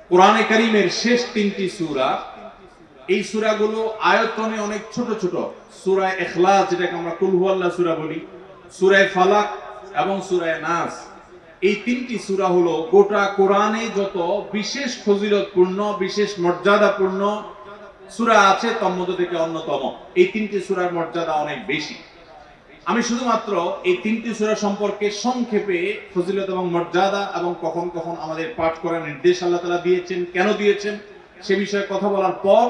কোরআনে কারীমের শেষ তিনটি সূরা, এই সূরাগুলো আয়তনে অনেক ছোট ছোট। সূরা ইখলাস, যেটাকে আমরা কুল হুয়াল্লাহ সূরা বলি, সূরা ফালাক এবং সূরা নাস, এই তিনটি সূরা হলো গোটা কোরআনে যত বিশেষ ফজিলতপূর্ণ, বিশেষ মর্যাদাপূর্ণ সূরা আছে তার মধ্যে থেকে অন্যতম। এই তিনটি সূরার মর্যাদা অনেক বেশি। আমি শুধুমাত্র এই তিনটি সূরা সম্পর্কে সংক্ষেপে ফজিলত এবং মর্যাদা এবং কখন কখন আমাদের পাঠ করার নির্দেশ আল্লাহ তাআলা দিয়েছেন, কেন দিয়েছেন সে বিষয়ে কথা বলার পর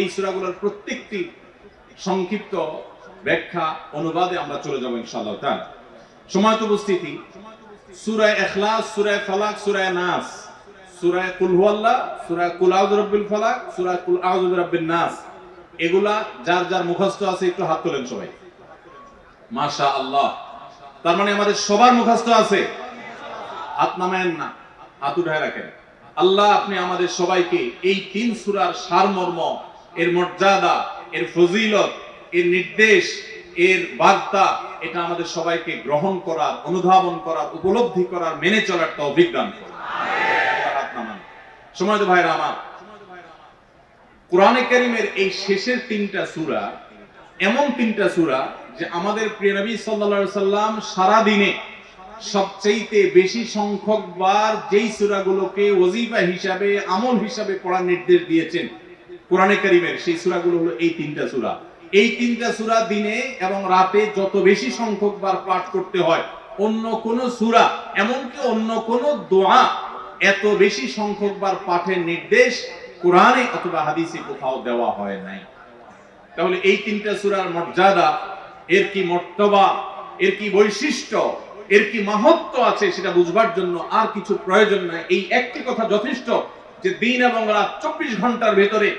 এই সূরাগুলোর প্রত্যেকটি সংক্ষিপ্ত ব্যাখ্যা অনুবাদে আমরা চলে যাব ইনশাআল্লাহ তাআলা। সময়ত উপস্থিতি, সূরা ইখলাস, সূরা ফালাক, সূরা নাস, সূরা কুল হুয়াল্লাহ, সূরা কুল আউযু বিরাব্বিল ফালাক, সূরা কুল আউযু বিরাব্বিন নাস, এগুলা যার যার মুখস্থ আছে একটু হাত তোলেন সবাই। মাশাআল্লাহ, তার মানে আমাদের সবার মুখস্থ আছে। হাত নামায়েন না, হাত উঠায় রাখেন। আল্লাহ আপনি আমাদের সবাইকে এই তিন সূরার সারমর্ম, এর মর্যাদা, এর ফজিলত, এর নির্দেশ, এর বার্তা, এটা আমাদের সবাইকে গ্রহণ করার, অনুধাবন করার, উপলব্ধি করার, মেনে চলার তৌফিক দান করুন। হাত নামান। সময়ত ভাইরা আমার, কোরআনে কারীমের এই শেষের তিনটা সূরা এমন তিনটা সূরা যে আমাদের প্রিয় নবী সাল্লাল্লাহু আলাইহি সাল্লাম সারা দিনে সবচেয়ে বেশি সংখ্যক বার যেই সূরাগুলোকে ওয়াজিফা হিসাবে, আমল হিসাবে পড়ার নির্দেশ দিয়েছেন কোরআনে কারীমের, সেই সূরাগুলো হলো এই তিনটা সূরা। এই তিনটা সূরা দিনে এবং রাতে যত বেশি সংখ্যক বার পাঠ করতে হয়, অন্য কোন সূরা, এমনকি অন্য কোন দোয়া এত বেশি সংখ্যক বার পাঠের নির্দেশ কোরআনে অথবা হাদিসে কোথাও দেওয়া হয় নাই। তাহলে এই তিনটা সূরার মর্যাদা, এর কি মর্তবা, এর কি বৈশিষ্ট্য, এর কি মাহাত্ম্য আছে সেটা বুঝবার জন্য আর কিছু প্রয়োজন নাই। এই একটি কথা যথেষ্ট যে দিন এবং রাত 24 ঘন্টার ভেতরে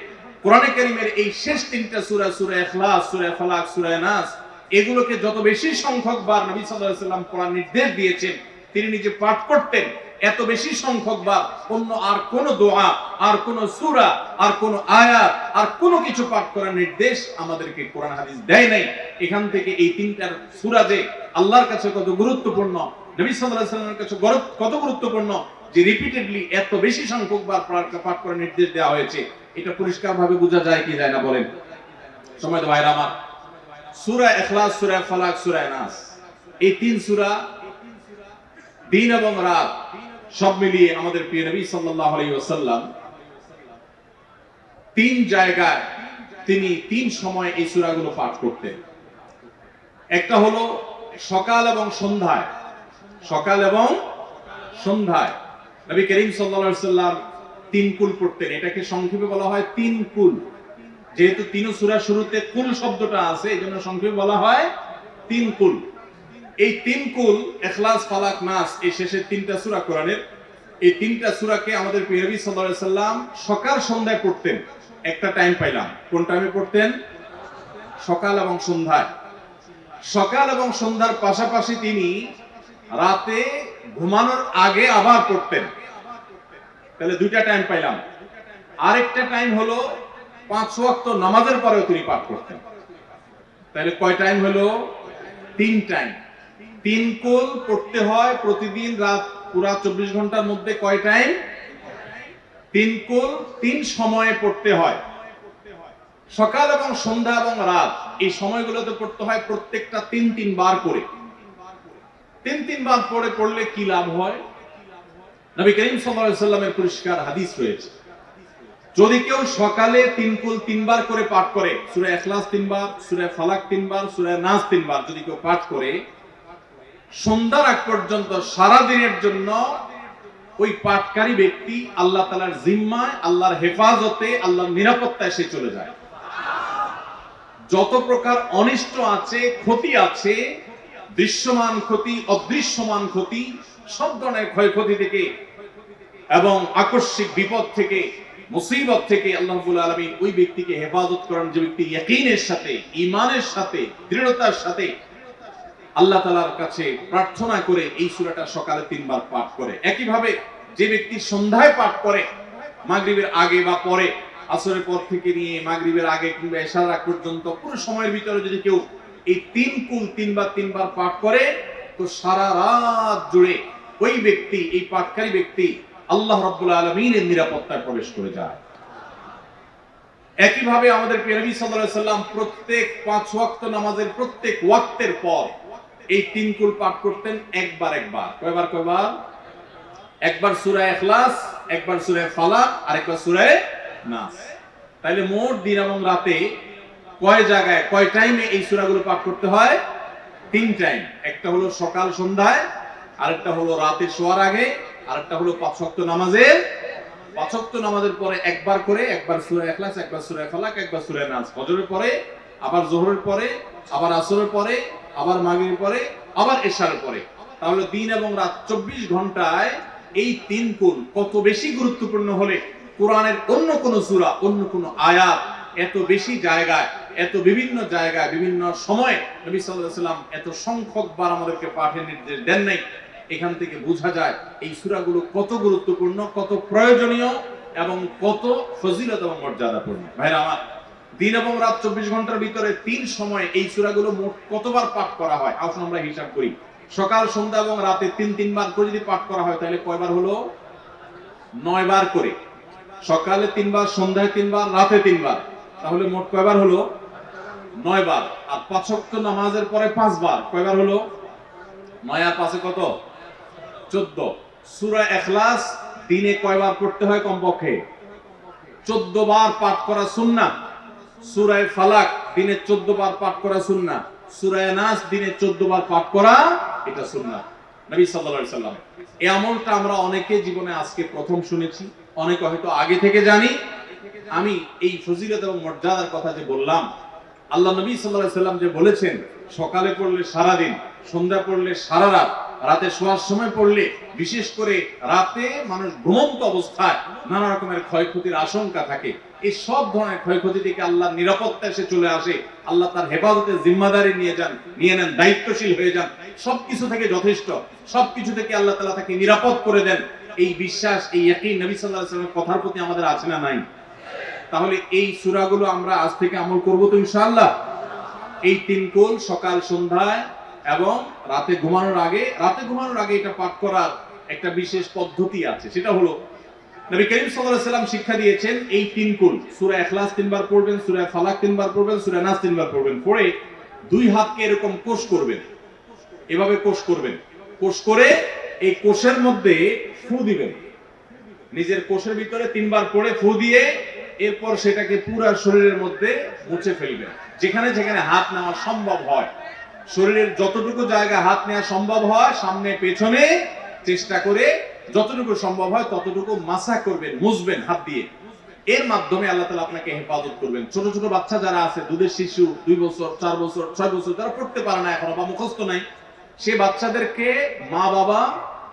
কোরআনে কারীমের এই শেষ তিনটা সূরা, সূরা ইখলাস, সূরা ফালাক, সূরা নাস, এগুলোকে যত বেশি সংখ্যক বার নবী সাল্লাল্লাহু আলাইহি ওয়াসাল্লাম পড়ার নির্দেশ দিয়েছেন, তিনি নিজে পাঠ করতেন, এত বেশি সংখ্যক বার অন্য আর কোন দোয়া, আর কোন সূরা, আর কোন আয়াত, আর কোন কিছু পাঠ করার নির্দেশ আমাদেরকে কোরআন হাদিস দেয় নাই। এখান থেকে এই তিনটার সূরা যে আল্লাহর কাছে কত গুরুত্বপূর্ণ, নবী সাল্লাল্লাহু আলাইহি ওয়াসাল্লামের কাছে কত গুরুত্বপূর্ণ, যে রিপিটেডলি এত বেশি সংখ্যক বার পাঠ করার নির্দেশ দেওয়া হয়েছে, এটা পরিষ্কারভাবে বোঝা যায় কি যায় না বলেন? সময়ত ভাইরা আমার, সূরা ইখলাস, সূরা ফালাক, সূরা নাস, এই তিন সূরা দিন এবং রাত সব মিলিয়ে আমাদের প্রিয় নবী সাল্লাল্লাহু আলাইহি ওয়াসাল্লাম তিন জায়গায়, তিনি তিন সময় এই সূরাগুলো পাঠ করতেন। একটা হলো সকাল এবং সন্ধ্যায়। সকাল এবং সন্ধ্যায় নবী করিম সাল্লাল্লাহু আলাইহি ওয়াসাল্লাম তিন কুল পড়তেন। এটাকে সংক্ষেপে বলা হয় তিন কুল। যেহেতু তিন সূরা শুরুতে কুল শব্দটা আছে, এজন্য সংক্ষেপে বলা হয় তিন কুল। এই তিন কুল, ইখলাস, ফালাক, নাস, এই শেষের তিনটা সূরা কোরআনের, এই তিনটা সূরাকে আমাদের প্রিয় নবী সাল্লাল্লাহু আলাইহি ওয়াসাল্লাম সকাল সন্ধ্যায় পড়তেন। একটা টাইম পাইলাম, কোন টাইমে পড়তেন? সকাল এবং সন্ধ্যায়। সকাল এবং সন্ধ্যার পাশাপাশি তিনি রাতে ঘুমানোর আগে আবার পড়তেন। তাহলে দুইটা টাইম পাইলাম। আরেকটা টাইম হলো 5 ওয়াক্ত নামাজের পরেও তিনি পাঠ করতেন। তাহলে কয় টাইম হলো? 3 টাইম। 3 কুল পড়তে হয় প্রতিদিন, রাত পুরা 24 ঘন্টার মধ্যে কয় টাইম? 3 কুল 3 সময়ে পড়তে হয়। সকাল এবং সন্ধ্যা এবং রাত এই সময়গুলোতে পড়তে হয় প্রত্যেকটা 3 বার করে। 3 বার পড়লে কি লাভ হয়? নবী করিম সাল্লাল্লাহু আলাইহি ওয়াসাল্লামের পরিষ্কার হাদিস রয়েছে, যদি কেউ সকালে 3 কুল 3 বার করে পাঠ করে, সূরা ইখলাস 3 বার, সূরা ফালাক 3 বার, সূরা নাস 3 বার যদি কেউ পাঠ করে, সন্ধ্যার আগ পর্যন্ত সারা দিনের জন্য ওই পাঠকারী ব্যক্তি আল্লাহ তাআলার জিম্মায়, আল্লাহর হেফাজতে, আল্লাহর নিরাপত্তায় সে চলে যায়। যত প্রকার অনিষ্ট আছে, ক্ষতি আছে, দৃশ্যমান ক্ষতি, অদৃশ্যমান ক্ষতি, সব ধরনের ক্ষয়ক্ষতি থেকে এবং আকস্মিক বিপদ থেকে, মুসিবত থেকে আল্লাহ রাব্বুল আলামিন ওই ব্যক্তিকে হেফাজত করেন, যে ব্যক্তি ইয়াকিনের সাথে, ঈমানের সাথে, দৃঢ়তার সাথে আল্লাহ তাআলার কাছে প্রার্থনা করে এই সূরাটা সকালে 3 বার পাঠ করে। একইভাবে যে ব্যক্তি সন্ধ্যায় পাঠ করে, মাগরিবের আগে বা পরে, আসরের পর থেকে নিয়ে মাগরিবের আগে কিংবা এশার আগ পর্যন্ত পুরো সময়ের ভিতরে যদি কেউ এই 3 কুল 3 বার পাঠ করে, তো সারা রাত জুড়ে ওই ব্যক্তি, এই পাঠকারী ব্যক্তি আল্লাহ রাব্বুল আলামিনের নিরাপত্তায় প্রবেশ করে যায়। একইভাবে আমাদের প্রিয় নবী সাল্লাল্লাহু আলাইহি সাল্লাম প্রত্যেক 5 ওয়াক্ত নামাজের প্রত্যেক ওয়াক্তের পর এই 3 কুল পাঠ করতেন একবার। কয়বার? একবার সূরা ইখলাস, একবার সূরা ফালাক, আরেকবার সূরা নাস। তাইলে মোট দিন এবং রাতে কয় জায়গায় কয় টাইমে এই সূরাগুলো পাঠ করতে হয়? 3 টাইম। একটা হলো সকাল সন্ধ্যায়, আরেকটা হলো রাতে শোয়ার আগে, আরেকটা হলো 5 ওয়াক্ত নামাজের 5 ওয়াক্ত নামাজের পরে একবার করে, একবার সূরা ইখলাস, একবার সূরা ফালাক, একবার সূরা নাস। ফজরের পরে, আবার যোহরের পরে, আবার আসরের পরে, আবার মাগরিবের পরে, আবার এশারের পরে। তাহলে দিন এবং রাত 24 ঘন্টায় এই 3 কুল কত বেশি গুরুত্বপূর্ণ হলে কোরআনের অন্য কোন সূরা, অন্য কোন আয়াত এত বেশি জায়গায়, এত বিভিন্ন জায়গায়, বিভিন্ন সময়ে নবী সাল্লাল্লাহু আলাইহি ওয়াসাল্লাম এত সংখ্যকবার আমাদেরকে পাঠের নির্দেশ দেন নাই। এখান থেকে বোঝা যায় এই সূরাগুলো কত গুরুত্বপূর্ণ, কত প্রয়োজনীয় এবং কত ফজিলত এবং মর্যাদাপূর্ণ। ভাইরা আমার, দিন এবং রাত 24 ঘন্টার ভিতরে 3 সময়ে এই সূরাগুলো মোট কতবার পাঠ করা হয়? আসুন আমরা হিসাব করি। সকাল, সন্ধ্যা এবং রাতে 3 বার করে যদি পাঠ করা হয় তাহলে কয়বার হলো? 9 বার করে। সকালে 3 বার, সন্ধ্যায় 3 বার, রাতে 3 বার। তাহলে মোট কয়বার হলো? 9 বার। আর 5 ওয়াক্ত নামাজের পরে 5 বার। কয়বার হলো? 9 আর 5 কত? 14। সূরা ইখলাস দিনে কয়বার পড়তে হয়? কমপক্ষে 14 বার পাঠ করা সুন্নাহ। সূরা ফালাক দিনে 14 বার পাঠ করা সুন্নাহ। সূরা নাস দিনে 14 বার পাঠ করা এটা সুন্নাহ নবী সাল্লাল্লাহু আলাইহি সাল্লাম। এই আমলটা আমরা অনেকে জীবনে আজকে প্রথম শুনেছি, অনেকে হয়তো আগে থেকে জানি। আমি এই ফজিলত এবং মর্যাদার কথা যে বললাম, আল্লাহ নবী সাল্লাল্লাহু আলাইহি সাল্লাম যে বলেছেন সকালে পড়লে সারা দিন, সন্ধ্যা পড়লে সারা রাত, রাতে শোয়ার সময় পড়লে, বিশেষ করে রাতে মানুষ ঘুমন্ত অবস্থায় নানা রকমের ক্ষয়ক্ষতির আশঙ্কা থাকে। এই সব ধরনের ক্ষয়ক্ষতি থেকে আল্লাহর নিরাপত্তা এসে চলে আসে। আল্লাহ তার হেফাজতের জিম্মাদারি নিয়ে নেন, দায়িত্বশীল হয়ে যান। সবকিছু থেকে যথেষ্ট, সবকিছু থেকে আল্লাহ তাআলা তাকে নিরাপদ করে দেন। এই বিশ্বাস, এই ইয়াকিন নবী সাল্লাল্লাহু আলাইহি ওয়াসাল্লামের কথার প্রতি আমাদের আছে না নাই? তাহলে এই সূরাগুলো আমরা আজ থেকে আমল করব তো ইনশাআল্লাহ। এই 3 কুল সকাল সন্ধ্যায় এবং রাতে ঘুমানোর আগে এটা পাঠ করার একটা বিশেষ পদ্ধতি আছে। সেটা হলো নবী করিম সাল্লাল্লাহু আলাইহি ওয়াসাল্লাম শিক্ষা দিয়েছেন এই 3 কুল সূরা ইখলাস 3 বার পড়বেন, সূরা ফালাক 3 বার পড়বেন, সূরা নাস 3 বার পড়বেন। পড়ে 2 হাতকে এরকম কোষ করবেন, এভাবে কোষ করবেন। কোষ করে এই কোষের মধ্যে ফু দিবেন। নিজের কোষের ভিতরে 3 বার পড়ে ফু দিয়ে এরপর সেটাকে পুরো শরীরের মধ্যে মুছে ফেলবেন। যেখানে যেখানে হাত নেওয়া সম্ভব হয়, শরীরের যতটুকু জায়গা হাত নেওয়া সম্ভব হয়, সামনে পেছনে চেষ্টা করে যতটুকু সম্ভব হয় ততটুকু মাসা করবেন, মুছবেন হাত দিয়ে। এর মাধ্যমে আল্লাহ তাআলা আপনাকে হেফাজত করবেন। ছোট ছোট বাচ্চা যারা আছে, দুধের শিশু, 2 বছর, 4 বছর, 6 বছর, যারা পড়তে পারে না এখনো বা মুখস্থ নাই, সে বাচ্চাদেরকে মা বাবা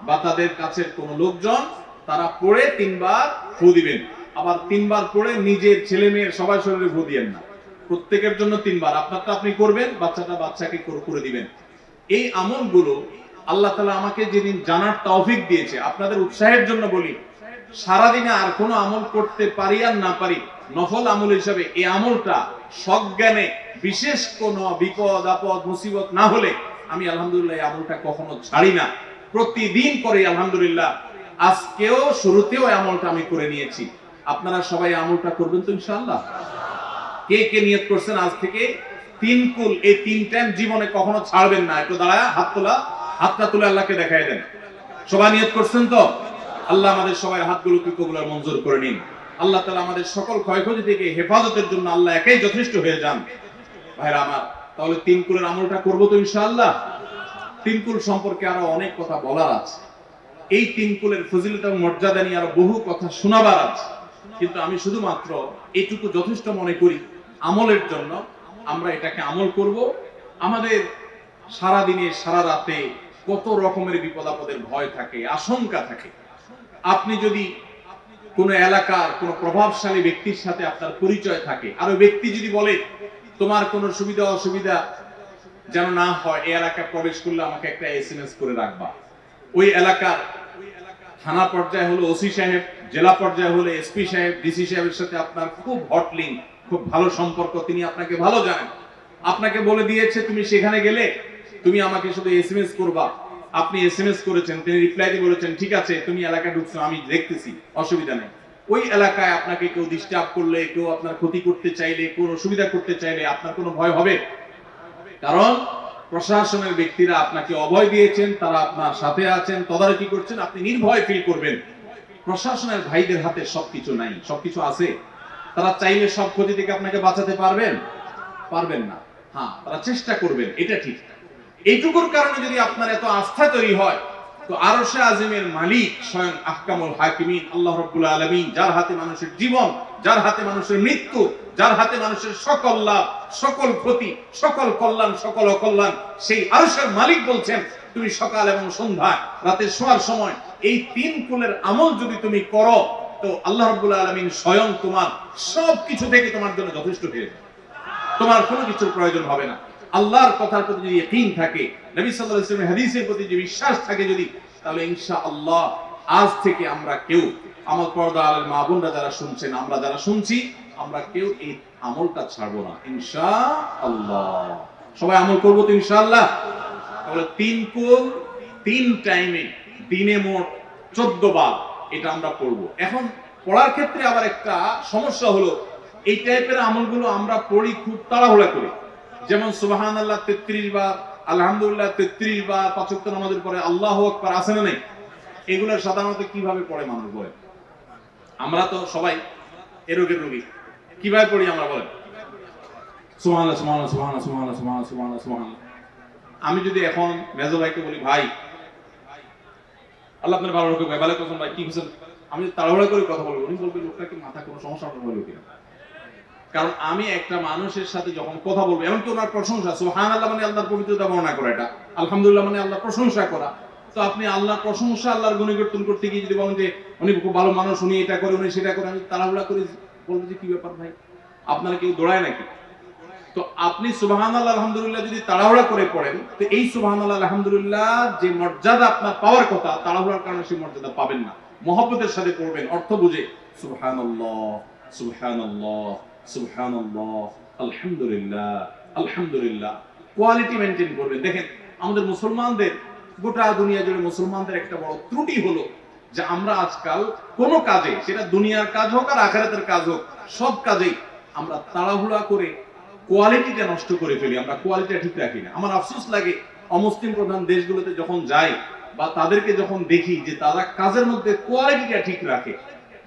বা তাদের কাছের কোন লোকজন তারা পড়ে 3 বার ফু দিবেন। আবার 3 বার পড়ে নিজের ছেলে মেয়ের সবাই শরীরে ফু দিবেন না, প্রত্যেকের জন্য 3 বার। আপনারটা আপনি করবেন, বাচ্চাকে করে দিবেন। এই আমলগুলো আল্লাহ তাআলা আমাকে যেদিন জানার তৌফিক দিয়েছে, আপনাদের উৎসাহের জন্য বলি, সারাদিনে আর কোনো আমল করতে পারি আর না পারি, নফল আমল হিসাবে এই আমলটা সজ্ঞানে, বিশেষ কোনো বিপদ আপদ মুসিবত না হলে আমি আলহামদুলিল্লাহ এই আমলটা কখনো ছাড়ি না, প্রতিদিন করে আলহামদুলিল্লাহ। আজকেও শুরুতেও এই আমলটা আমি করে নিয়েছি। আপনারা সবাই আমলটা করবেন তো ইনশাআল্লাহ? কে কে নিয়ত করছেন আজ থেকে 3 কুল এই 3 টাইম জীবনে কখনো ছাড়বেন না? একটু দাঁড়ায় হাতটা তুলে আল্লাহকে দেখায় দেন। সবাই নিয়ত করছেন তো? আল্লাহ আমাদের সবার হাতগুলোকে কবুল আর মঞ্জুর করে নিন। আল্লাহ তাআলা আমাদের সকল ক্ষয়ক্ষতি থেকে হেফাজতের জন্য আল্লাহ একাই যথেষ্ট হয়ে যান। ভাইরা আমার, তাহলে 3 কুলের আমলটা করব তো ইনশাআল্লাহ। 3 কুল সম্পর্কে আরো অনেক কথা বলার আছে। এই 3 কুলের ফজিলত এবং মর্যাদা নিয়ে আরো বহু কথা শোনাবার আছে, কিন্তু আমি শুধুমাত্র এইটুকু যথেষ্ট মনে করি আমলের জন্য। আমরা এটাকে আমল করব। আমাদের সারা দিনে সারা রাতে কত রকমের বিপদ আপদের ভয় থাকে, আশঙ্কা থাকে। আপনি যদি কোন এলাকার কোন প্রভাবশালী ব্যক্তির সাথে আপনার পরিচয় থাকে, আর ওই ব্যক্তি যদি বলে তোমার কোনো সুবিধা অসুবিধা যেন না হয়, এই এলাকায় প্রবেশ করলে আমাকে একটা SMS করে রাখবা। ওই এলাকার থানা পর্যায়ে হলো ওসি সাহেব, জেলা পর্যায়ে হলে SP সাহেব, DC সাহেবের সাথে আপনার খুব হট লিঙ্ক, খুব ভালো সম্পর্ক, তিনি আপনাকে ভালো জানেন। আপনাকে বলে দিয়েছে তুমি সেখানে গেলে তুমি আমাকে শুধু SMS করবা আপনি এসএমএস করেছেন, তিনি রিপ্লাই দিয়ে বলেছেন ঠিক আছে তুমি এলাকায় ঢুকছো, আমি দেখতেছি, অসুবিধা নেই। ওই এলাকায় আপনাকে কেউ ডিস্টার্ব করলে, কেউ আপনার ক্ষতি করতে চাইলে, কোন অসুবিধা করতে চাইলে আপনার কোনো ভয় হবে? কারণ প্রশাসনের ব্যক্তিরা আপনাকে অভয় দিয়েছেন, তারা আপনার সাথে আছেন, তদারকি করছেন, আপনি নির্ভয় ফিল করবেন। প্রশাসনের ভাইদের হাতে সবকিছু নাই, সবকিছু আছে। তারা চাইলে সব ক্ষতি থেকে আপনাকে বাঁচাতে পারবেন? পারবেন না। হ্যাঁ, তারা চেষ্টা করবেন, এটা ঠিক। এইটুকুর কারণে যদি আপনার এত আস্থা তৈরি হয়, তো আরশে আজিমের মালিক স্বয়ং আহকামুল হাকিমিন আল্লাহ রাব্বুল আলামিন, যার হাতে মানুষের জীবন, যার হাতে মানুষের মৃত্যু, যার হাতে মানুষের সকল লাভ, সকল ক্ষতি, সকল কল্যাণ, সকল অকল্যাণ, সেই আরশের মালিক বলছেন তুমি সকাল এবং সন্ধ্যা, রাতে শোয়ার সময় এই তিন কুলের আমল যদি তুমি করো, তো আল্লাহ রাব্বুল আলামিন স্বয়ং তোমার সবকিছু থেকে তোমার জন্য যথেষ্ট হয়ে যাবে। তোমার কোনো কিছুর প্রয়োজন হবে না। আল্লাহর কথার প্রতি যদি ইয়াকিন থাকে, নবী সাল্লাল্লাহু আলাইহি ওয়াসাল্লামের হাদিসের প্রতি যদি বিশ্বাস থাকে যদি, তাহলে ইনশাআল্লাহ আজ থেকে আমরা কেউ, আমার পর্দা আলের মা বোনরা যারা শুনছেন, আমরা যারা শুনছি, আমরা কেউ এই আমলটা ছাড়বো না ইনশাআল্লাহ। সবাই আমল করবো তো ইনশাআল্লাহ। তাহলে তিন কুল তিন টাইমে দিনে মোট 14 বার এটা আমরা পড়বো। এখন পড়ার ক্ষেত্রে আবার একটা সমস্যা হলো, এই টাইপের আমলগুলো আমরা পড়ি খুব তাড়াহুড়া করে। যেমন সুবহানাল্লাহ 33 বার, আলহামদুলিল্লাহ 33 বার, 5 ওয়াক্ত নামাজের পরে আল্লাহু আকবার আছে না নাই? এগুলো সাধারণত কিভাবে পড়ে মানুষ বলে? আমরা তো সবাই এরোগের রোগী, কিভাবে পড়ি আমরা বলেন? সুবহানাল্লাহ সুবহানাল্লাহ সুবহানাল্লাহ সুবহানাল্লাহ সুবহানাল্লাহ সুবহানাল্লাহ সুবহানাল্লাহ। আমি যদি এখন মেজো ভাইকে বলি ভাই আল্লাহ আপনার ভালো রাখুক ভাই, ভালো কথা ভাই, কি বলছেন? আমি তাড়াহুড়া করে কথা বলবো, উনি বলবেন লোকটা কি মাথা কোনো সমস্যা হলো কিনা। কারণ আমি একটা মানুষের সাথে যখন কথা বলবো, এমনকি ওনার প্রশংসা, সুবহানাল্লাহ মানে আল্লাহর পবিত্রতা বর্ণনা করা, এটা আলহামদুলিল্লাহ মানে আল্লাহর প্রশংসা করা। তো আপনি আল্লাহর প্রশংসা, আল্লাহর গুণকীর্তন করতে গিয়ে যদি বলেন যে উনি খুব ভালো মানুষ, উনি এটা করে, উনি সেটা করে, আমি তাড়াহুড়া করে বলবো যে কি ব্যাপার ভাই, আপনারা কেউ দৌড়ায় নাকি? তো আপনি সুবহানাল্লাহ আলহামদুলিল্লাহ যদি তাড়াহুড়া করে পড়েন, তো এই সুবহানাল্লাহ আলহামদুলিল্লাহ যে মর্যাদা আপনার পাওয়ার কথা, তাড়াহুড়ার কারণে সেই মর্যাদা পাবেন না। মহব্বতের সাথে পড়বেন, অর্থ বুঝে, সুবহানাল্লাহ সুবহানাল্লাহ সুবহানাল্লাহ আলহামদুলিল্লাহ আলহামদুলিল্লাহ। কোয়ালিটি মেইনটেইন করবেন। দেখেন আমাদের মুসলমানদের, গোটা দুনিয়া জুড়ে মুসলমানদের একটা বড় ত্রুটি হলো যে আমরা আজকাল কোন কাজে, সেটা দুনিয়ার কাজ হোক আর আখিরাতের কাজ হোক, সব কাজেই আমরা তাড়াহুড়া করে কোয়ালিটিটা নষ্ট করে ফেলি, আমরা কোয়ালিটিটা ঠিক রাখি না। আমার আফসোস লাগে অমুসলিম প্রধান দেশগুলোতে যখন যাই বা তাদেরকে যখন দেখি যে তারা কাজের মধ্যে কোয়ালিটিটা ঠিক রাখে,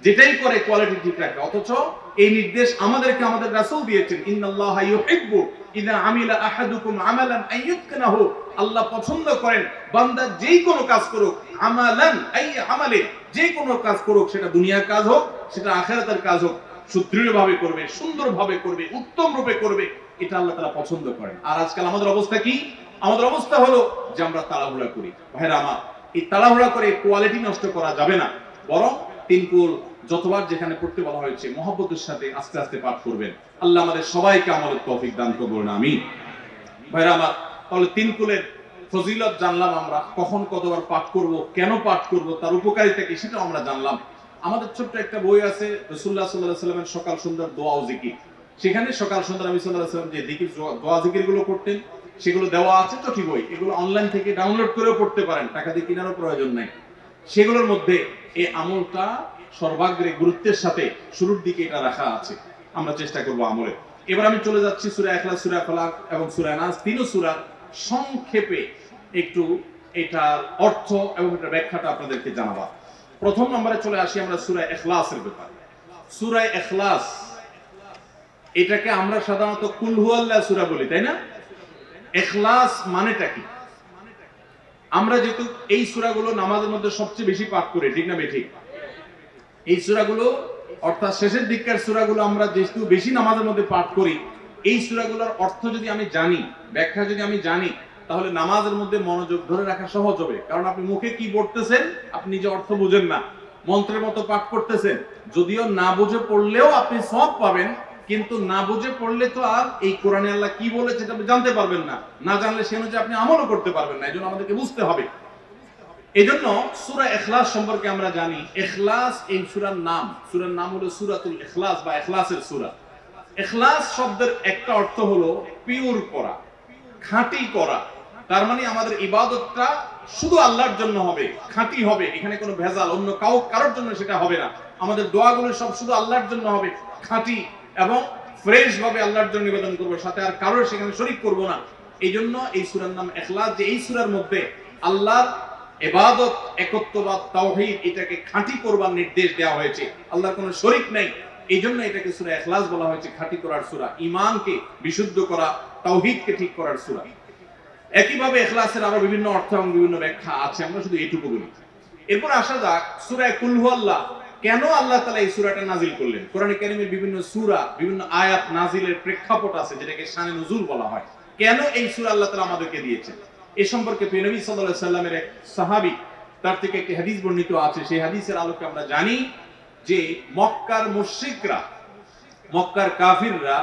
যেটাই করে কোয়ালিটি ঠিক রাখে, অথচ এই নির্দেশ আমাদেরকে আমাদের রাসূল দিয়েছেন, ইন্নাল্লাহা ইউহিব্বু ইযা আমিলা আহাদুকুম আমালান আইয়ুতকানাহু। আল্লাহ পছন্দ করেন বান্দা যেই কোনো কাজ করুক, আমালান আই আমালে, যে কোনো কাজ করুক, সেটা দুনিয়ার কাজ হোক, সেটা আখিরাতের কাজ হোক, সুদৃঢ়ভাবে করবে, সুন্দরভাবে করবে, উত্তম রূপে করবে, এটা আল্লাহ তাআলা পছন্দ করেন। আর আজকাল আমাদের অবস্থা কি? আমাদের অবস্থা হলো যে আমরা তাড়াহুড়া করি। ভাইরা আমার, এই তাড়াহুড়া করে কোয়ালিটি নষ্ট করা যাবে না, বরং তিন কুল যতবার যেখানে পড়তে বলা হয়েছে মহব্বতের সাথে আস্তে আস্তে পাঠ করবেন। আল্লাহ আমাদের সবাইকে আমলের তৌফিক দান করুন, আমিন। ভাইরা আমার, তাহলে তিন কুলের ফজিলত জানলাম, আমরা কখন কতবার পাঠ করব, কেন পাঠ করব, তার উপকারিতা কি, সেটাও আমরা জানলাম। আমাদের ছোট্ট একটা বই আছে রাসূলুল্লাহ সাল্লাল্লাহু আলাইহি ওয়াসাল্লামের সকাল সন্ধ্যার দোয়া ও জিকির। সেখানে সকাল সন্ধ্যা নবী সাল্লাল্লাহু আলাইহি ওয়াসাল্লাম যে জিকির, দোয়া জিকির গুলো করতেন, সেগুলো দেওয়া আছে চটি বই। এগুলো অনলাইন থেকে ডাউনলোড করেও পড়তে পারেন, টাকা দিয়ে কেনারও প্রয়োজন নাই। সেগুলোর মধ্যে এই আমলটা সর্বাগ্রে গুরুত্বের সাথে শুরুর দিকে এটা রাখা আছে, আমরা চেষ্টা করব আমলে। এবার আমি চলে যাচ্ছি সূরা ইখলাস, সূরা ফালাক এবং সূরা নাস, তিনও সূরা সংক্ষেপে একটু এটার অর্থ এবং এটার ব্যাখ্যাটা আপনাদেরকে জানাবো। প্রথম নম্বরে চলে আসি আমরা সূরা ইখলাসের ব্যাপারে। সূরা ইখলাস, এটাকে আমরা সাধারণত কুল হুয়াল্লাহ সূরা বলি, তাই না? ইখলাস মানেটা কি? আমরা যেহেতু এই সূরাগুলো নামাজের মধ্যে সবচেয়ে বেশি পাঠ করি, ঠিক না বেঠিক? এই সূরাগুলো অর্থাৎ শেষের দিককার সূরাগুলো আমরা যেহেতু বেশি নামাজের মধ্যে পাঠ করি, এই সূরাগুলোর অর্থ যদি আমি জানি, ব্যাখ্যা যদি আমি জানি, তাহলে নামাজের মধ্যে মনোযোগ ধরে রাখা সহজ হবে। কারণ আপনি মুখে কি পড়তেছেন, আপনি যে অর্থ বুঝেন না, মন্ত্রের মতো পাঠ করতেছেন, যদিও না বুঝে পড়লেও আপনি সওয়াব পাবেন, কিন্তু না বুঝে পড়লে তো আর এই কোরআনে আল্লাহ কি বলেছে এটা আপনি জানতে পারবেন না, না জানলে সে অনুযায়ী আপনি আমলও করতে পারবেন না। এজন্য আমাদেরকে বুঝতে হবে। এজন্য সূরা ইখলাস সম্পর্কে আমরা জানি, ইখলাস এই সূরার নাম, সূরার নাম হলো সূরাতুল ইখলাস বা ইখলাসের সূরা। ইখলাস শব্দের একটা অর্থ হলো পিওর করা, খাঁটি করা। তার মানে আমাদের ইবাদতটা শুধু আল্লাহর জন্য হবে, খাঁটি হবে, এখানে কোনো ভেজাল অন্য কারোর জন্য সেটা হবে না। আমাদের দোয়াগুলো সব শুধু আল্লাহর জন্য হবে, খাঁটি এবং ফ্রেশ ভাবে আল্লাহর জন্য নিবেদন করবো, সাথে আর কারোর সেখানে শরীক করব না। এই জন্য এই সূরার নাম ইখলাস, যে এই সূরার মধ্যে আল্লাহর ইবাদত, একত্ববাদ, তাওহীদ এটাকে খাঁটি করবার নির্দেশ দেওয়া হয়েছে। আল্লাহর কোনো শরীক নেই, এই জন্য এটাকে সূরা ইখলাস বলা হয়েছে, খাঁটি করার সূরা, ঈমানকে বিশুদ্ধ করা, তাওহীদকে ঠিক করার সূরা। একইভাবে ইখলাসের আরো বিভিন্ন অর্থ এবং বিভিন্ন ব্যাখ্যা আছে, আমরা শুধু এইটুকু বলি। এরপর আসা যাক সূরা কুল হুয়াল্লাহ। কেন আল্লাহ তাআলা এই সূরাটা নাজিল করলেন? কোরআনে কারীমের বিভিন্ন সূরা, বিভিন্ন আয়াত নাজিলের প্রেক্ষাপট আছে, যেটাকে শানে নুজুল বলা হয়। কেন এই সূরা আল্লাহ তাআলা আমাদেরকে দিয়েছেন, এ সম্পর্কে নবী সাল্লাল্লাহু আলাইহি সাল্লামের এক সাহাবী, তার থেকে একটি হাদিস বর্ণিত আছে। সেই হাদিসের আলোকে আমরা জানি যে মক্কার মুশরিকরা, মক্কার কাফিররা,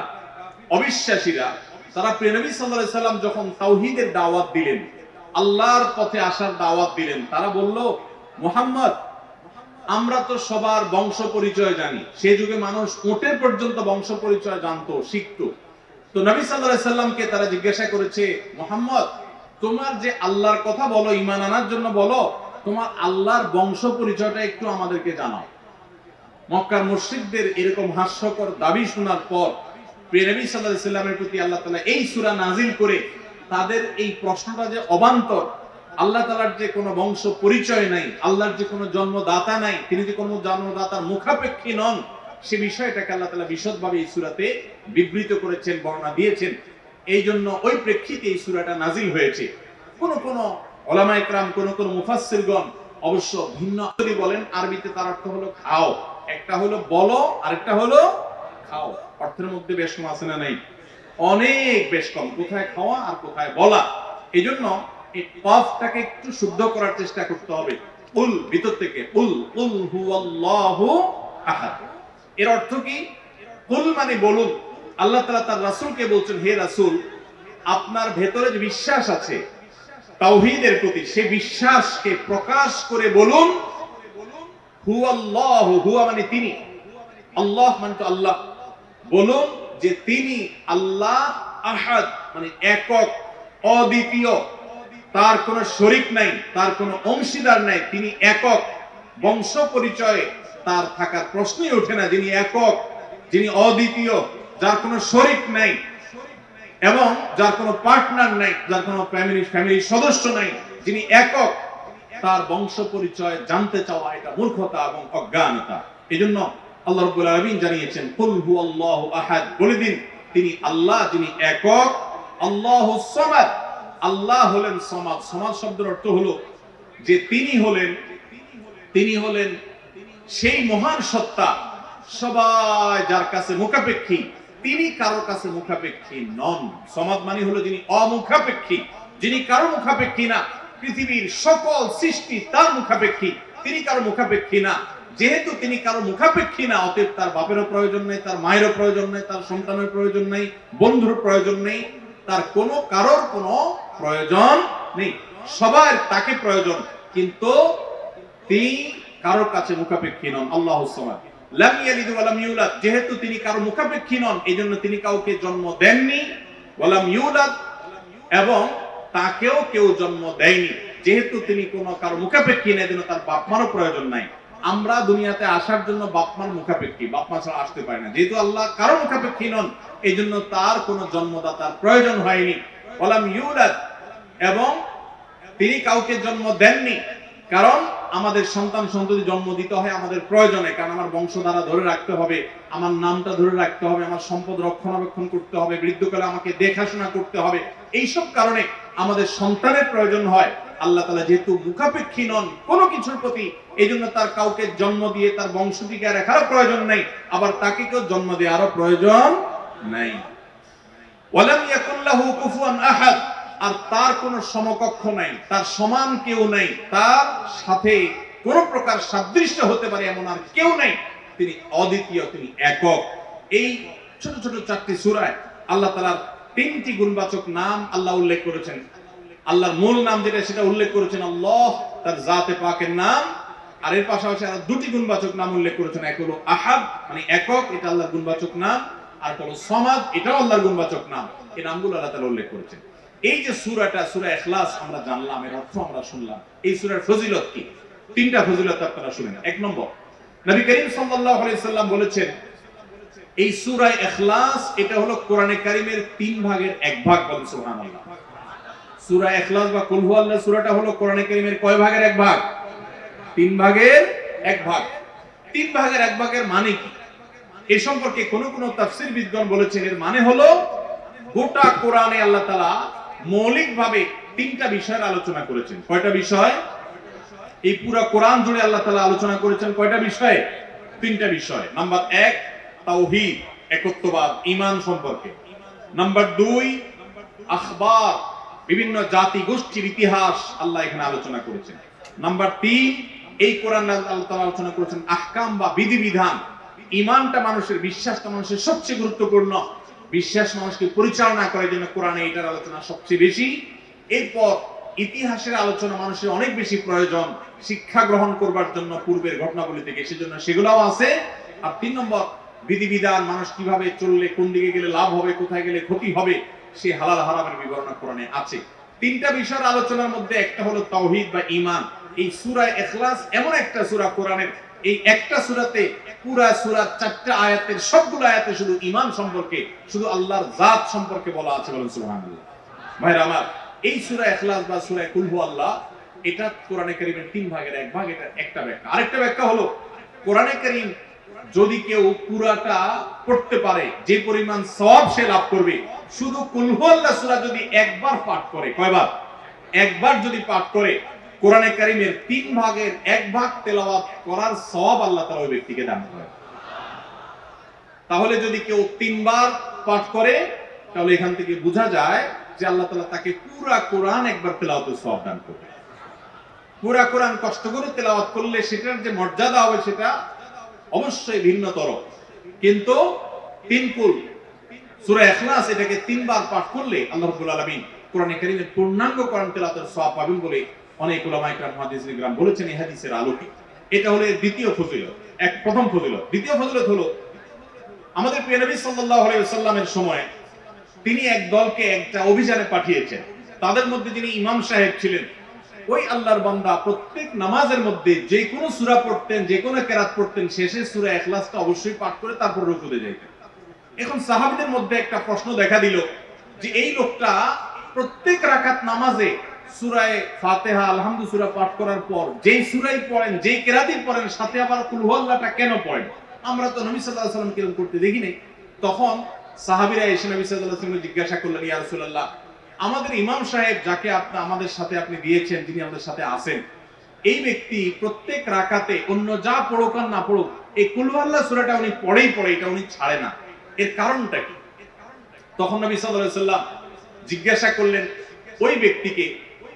অবিশ্বাসীরা, তারা নবী সাল্লাল্লাহু আলাইহি সাল্লাম যখন তাওহীদের দাওয়াত দিলেন, আল্লাহর পথে আসার দাওয়াত দিলেন, তারা বলল, মুহাম্মদ, আমরা তো সবার বংশ পরিচয় জানি। সেই যুগে মানুষ উটের পর্যন্ত বংশ পরিচয় জানতো, শিখতো। তো নবী সাল্লাল্লাহু আলাইহি সাল্লামকে তারা জিজ্ঞাসা করেছে, মুহাম্মদ, তোমার যে আল্লাহর কথা বলো, ঈমান আনার জন্য বলো, তোমার আল্লাহর বংশ পরিচয়টা একটু আমাদেরকে জানাও। মক্কার মুশরিকদের এরকম হাস্যকর দাবি শোনার পর নবী সাল্লাল্লাহু আলাইহি সাল্লামের প্রতি আল্লাহ তাআলা এই সূরা নাজিল করে তাদের এই প্রশ্নটা যে অবান্তর, আল্লাহ তাআলার যে কোনো বংশ পরিচয় নাই, আল্লাহর যে কোনো জন্মদাতা নাই, তিনি যে কোনো জন্মদাতার মুখাপেক্ষী নন, সে বিষয়টাকে আল্লাহ তাআলা বিশদভাবে এই সূরাতে বিবৃত করেছেন, বর্ণনা দিয়েছেন। এই জন্য ওই প্রেক্ষিতে এই সূরাটা নাজিল হয়েছে। কোন কোন উলামায়ে কেরাম, কোন কোন মুফাসসিরগণ অবশ্য ভিন্ন যদি বলেন, আরবিতে তার অর্থ হলো খাও। একটা হলো বলো, আরেকটা হলো খাও। অর্থের মধ্যে বেশ কম আছে না? নাই, অনেক বেশ কম। কোথায় খাওয়া আর কোথায় বলা। এই জন্য এই কফটাকে একটু শুদ্ধ করার চেষ্টা করতে হবে। উল, ভিতর থেকে উল, উল হুয়াল্লাহু আহাদ। এর অর্থ কি? কুল মানে বলুন। আল্লাহ তাআলা তার রাসূলকে বলছেন, হে রাসূল, আপনার ভেতরে যে বিশ্বাস আছে তাওহীদের প্রতি, সেই বিশ্বাসকে প্রকাশ করে বলুন, হুয়াল্লাহু, হুয়া মানে তিনি, আল্লাহ মানে তো আল্লাহ। বলুন যে তিনি আল্লাহ, আহাদ মানে একক, অদ্বিতীয়, তার কোনো শরীক নাই, তার কোনো অংশীদার নাই, তিনি একক। বংশ পরিচয়ে তার থাকার প্রশ্নই ওঠে না। যিনি একক, যিনি অদ্বিতীয়, যার কোনো শরীক নাই এবং যার কোনো পার্টনার নাই, যার কোনো ফ্যামিলির সদস্য নাই, যিনি একক, তার বংশ পরিচয় জানতে চাওয়া এটা মূর্খতা এবং অজ্ঞানতা। এজন্য আল্লাহ রাব্বুল আলামিন জানিয়েছেন, কুল হুয়াল্লাহু আহাদ, বলে দিন তিনি আল্লাহ, যিনি একক, আল্লাহুস সামাদ, আল্লাহ হলেন সমাদ। সমাদ শব্দের অর্থ হলো যে তিনি হলেন সেই মহান সত্তা, সবাই যার কাছে মুখাপেক্ষী, তিনি কারোর কাছে মুখাপেক্ষী নন। সমাদ মানে হলো যিনি অমুখাপেক্ষী, যিনি কারো মুখাপেক্ষী না। পৃথিবীর সকল সৃষ্টি তার মুখাপেক্ষী, তিনি কারো মুখাপেক্ষী না। যেহেতু তিনি কারো মুখাপেক্ষী না, অতএব তার বাপেরও প্রয়োজন নেই, তার মায়েরও প্রয়োজন নেই, তার সন্তানের প্রয়োজন নেই, বন্ধুর প্রয়োজন নেই, তার কারোর কোনো প্রয়োজন নেই। সবার তাকে প্রয়োজন, কিন্তু তিনি কারোর কাছে মুখাপেক্ষী নন। আল্লাহুস সামাদ, লাম ইয়ালিদ ওয়া লাম ইউলাদ। যেহেতু তিনি কারো মুখাপেক্ষী নন, এইজন্য তিনি কাউকে জন্ম দেননি, ওয়া লাম ইউলাদ, এবং তাকেও কেউ জন্ম দেয়নি। যেহেতু তিনি কোনো কারো মুখাপেক্ষী না, এজন্য তার বাপ মারও প্রয়োজন নাই। আমরা দুনিয়াতে আসার জন্য বাপ মার মুখাপেক্ষী, বাপ মা ছাড়া আসতে পারি না। যেহেতু আল্লাহ কারো মুখাপেক্ষী নন, এই জন্য তার কোনো জন্মদাতার প্রয়োজন হয়নি। ওয়া লাম ইউলাদ, এবং তিনি কাউকে জন্ম দেননি। কারণ আমাদের সন্তান সন্ততি জন্ম দিতে হয় আমাদের প্রয়োজনে, কারণ আমার বংশধারা ধরে রাখতে হবে, আমার নামটা ধরে রাখতে হবে, আমার সম্পদ রক্ষণাবেক্ষণ করতে হবে, বৃদ্ধকালে আমাকে দেখাশোনা করতে হবে। এইসব কারণে আমাদের সন্তানের প্রয়োজন হয়। আল্লাহ তাআলা যেহেতু মুখাপেক্ষী নন কোনো কিছুর প্রতি, এই জন্য তার কাউকে জন্ম দিয়ে তার বংশ টিকে রাখারও প্রয়োজন নেই, আবার তাকে কেউ জন্ম দেওয়ারও প্রয়োজন নাই। ওয়ালাম ইয়াকুল লাহু কুফুয়ান আহাদ, আর তার কোনো সমকক্ষ নাই, তার সমান কেউ নাই, তার সাথে কোন প্রকার সাদৃশ্য হতে পারে এমন আর কেউ নাই। তিনি অদ্বিতীয়, তিনি একক। এই ছোট ছোট চারটি সূরায় আল্লাহ তাআলার তিনটি গুণবাচক নাম আল্লাহ উল্লেখ করেছেন। আল্লাহর মূল নাম যেটা, সেটা উল্লেখ করেছেন আল্লাহ, তার জাতে পাকের নাম। আর এর পাশাপাশি আরো দুটি গুণবাচক নাম উল্লেখ করেছেন। এক হলো আহাদ মানে একক, এটা আল্লাহর গুণবাচক নাম, আর হলো সমাদ, এটাও আল্লাহর গুণবাচক নাম। এই নামগুলো আল্লাহ তাআলা উল্লেখ করেছেন। এই যে সূরাটা সূরা ইখলাস আমরা জানলাম, এর অর্থ আমরা শুনলাম, এই সূরার ফজিলত কি? তিনটা ফজিলত আপনারা শুনেন। এক নম্বর, নবী করিম সাল্লাল্লাহু আলাইহি সাল্লাম বলেছেন এই সূরা ইখলাস এটা হলো কোরআনে কারীমের 3 ভাগের 1 ভাগ। বলেন সুবহানাল্লাহ। সূরা ইখলাস বা কুল হুয়াল্লাহ সূরাটা হলো কোরআনে কারীমের কয় ভাগের 1 ভাগ? 3 ভাগের 1 ভাগ। 3 ভাগের 1 ভাগের মানে কি? এই সম্পর্কে কোন তাফসীরবিদগণ বলেছেন এর মানে হলো গোটা কোরআনে আল্লাহ তাআলা মৌলিকভাবে 3টা বিষয়ের আলোচনা করেছেন। কয়টা বিষয়? এই পুরো কোরআন জুড়ে আল্লাহ তাআলা আলোচনা করেছেন কয়টা বিষয়? 3টা বিষয়। নাম্বার 1 তাওহীদ, একত্ববাদ, ঈমান সম্পর্কে। নাম্বার 2 আখবার, বিভিন্ন জাতি গোষ্ঠীর ইতিহাস আল্লাহ এখানে আলোচনা করেছেন। নাম্বার 3 এই কোরআন আল্লাহ তাআলা আলোচনা করেছেন আহকাম বা বিধিবিধান। ঈমানটা মানুষের, বিশ্বাসটা মানুষের সবচেয়ে গুরুত্বপূর্ণ। বিশ্বাস মানুষকে পরিচালনা করার জন্য কোরআনে এটার আলোচনা সবচেয়ে বেশি। এরপর ইতিহাসের আলোচনা মানুষের অনেক বেশি প্রয়োজন শিক্ষা গ্রহণ করবার জন্য পূর্বের ঘটনাবলী থেকে, সেজন্য সেগুলোও আছে। আর 3 নম্বর বিধিবিধান, মানুষ কিভাবে চললে কোন দিকে গেলে লাভ হবে, কোথায় গেলে ক্ষতি হবে, সেই হালাল হারামের বিবরণ কোরআনে আছে। 3টা বিষয়ের আলোচনার মধ্যে একটা হলো তাওহীদ বা ঈমান। এই সূরা ইখলাস এমন একটা সূরা কোরআনের, এই একটা সূরাতে পুরা সূরার 4টা আয়াতের সবগুলো আয়াতে শুধু ঈমান সম্পর্কে, শুধু আল্লাহর জাত সম্পর্কে বলা আছে। বলেন সুবহানাল্লাহ। ভাইরা আমার, এই সূরা ইখলাস বা সূরা কুল হুয়াল্লাহ এটা কোরআনে কারীমের 3 ভাগের 1 ভাগ। এটা একটা ব্যাখ্যা। আরেকটা ব্যাখ্যা হলো কোরআনে কারীম যদি কেউ পুরাটা পড়তে পারে যে পরিমাণ সওয়াব সে লাভ করবে। শুধু কুল হুয়াল্লাহ সূরা যদি একবার পাঠ করে, কয়বার? একবার যদি পাঠ করে, কোরআনে কারীমের 3 ভাগের 1 ভাগ তেলাওয়াত করার সওয়াব আল্লাহ তাআলা ওই ব্যক্তিকে দান করেন। তাহলে যদি কেউ 3 বার পাঠ করে, তাহলে এখান থেকে বোঝা যায় যে আল্লাহ তাআলা তাকে পুরা কোরআন একবার তেলাওয়াতের সওয়াব দান করবে। পুরা কোরআন কষ্ট করে তেলাওয়াত করলে সেটার যে মর্যাদা হবে সেটা অবশ্যই ভিন্নতর। কিন্তু 3 কুল সূরা ইখলাস এটাকে 3 বার পাঠ করলে আল্লাহ রাব্বুল আলামিন কোরআনে কারীমের পূর্ণাঙ্গ কোরআন তেলাওয়াতের সওয়াব পাবেন বলে অনেক উলামায়ে কেরাম মুহাদ্দিসিনে কেরাম বলেছেন এই হাদিসের আলোকে। এটা হলো দ্বিতীয় ফজিলত। প্রথম ফজিলত। দ্বিতীয় ফজিলত হলো আমাদের প্রিয় নবী সাল্লাল্লাহু আলাইহি ওয়াসাল্লামের সময় তিনি এক দলকে একটা অভিযানে পাঠিয়েছেন। তাদের মধ্যে যিনি ইমাম সাহেব ছিলেন, ওই আল্লাহর বান্দা প্রত্যেক নামাজের মধ্যে যে কোনো সূরা পড়তেন, যে কোনো কেরাত পড়তেন, শেষে সূরা ইখলাসটা অবশ্যই পাঠ করে তারপর রুকুতে যাইতেন। এখন সাহাবীদের মধ্যে একটা প্রশ্ন দেখা দিল যে এই লোকটা প্রত্যেক রাকাত নামাজে সূরা ফাতিহা আলহামদু সূরা পাঠ করার পর যেই সূরাই পড়েন, যেই কেরাতই পড়েন, সাথে আবার কুল হুয়াল্লাহটা কেন পড়েন? আমরা তো নবী সাল্লাল্লাহু আলাইহি ওয়াসাল্লাম কেরম করতে দেখি নাই। তখন সাহাবীরা এসে নবী সাল্লাল্লাহু আলাইহি ওয়াসাল্লামকে জিজ্ঞাসা করলেন, ইয়া রাসূলুল্লাহ, আমাদের ইমাম সাহেব যাকে আপনি আমাদের সাথে আপনি দিয়েছেন, যিনি আমাদের সাথে আছেন, এই ব্যক্তি প্রত্যেক রাকাতে অন্য যা পড়ুক আর না পড়ুক এই কুল হুয়াল্লাহ সূরাটা উনি পড়েই পড়ে, এটা উনি ছাড়ে না, এর কারণটা কি? তখন নবী সাল্লাল্লাহু আলাইহি ওয়াসাল্লাম জিজ্ঞাসা করলেন ওই ব্যক্তিকে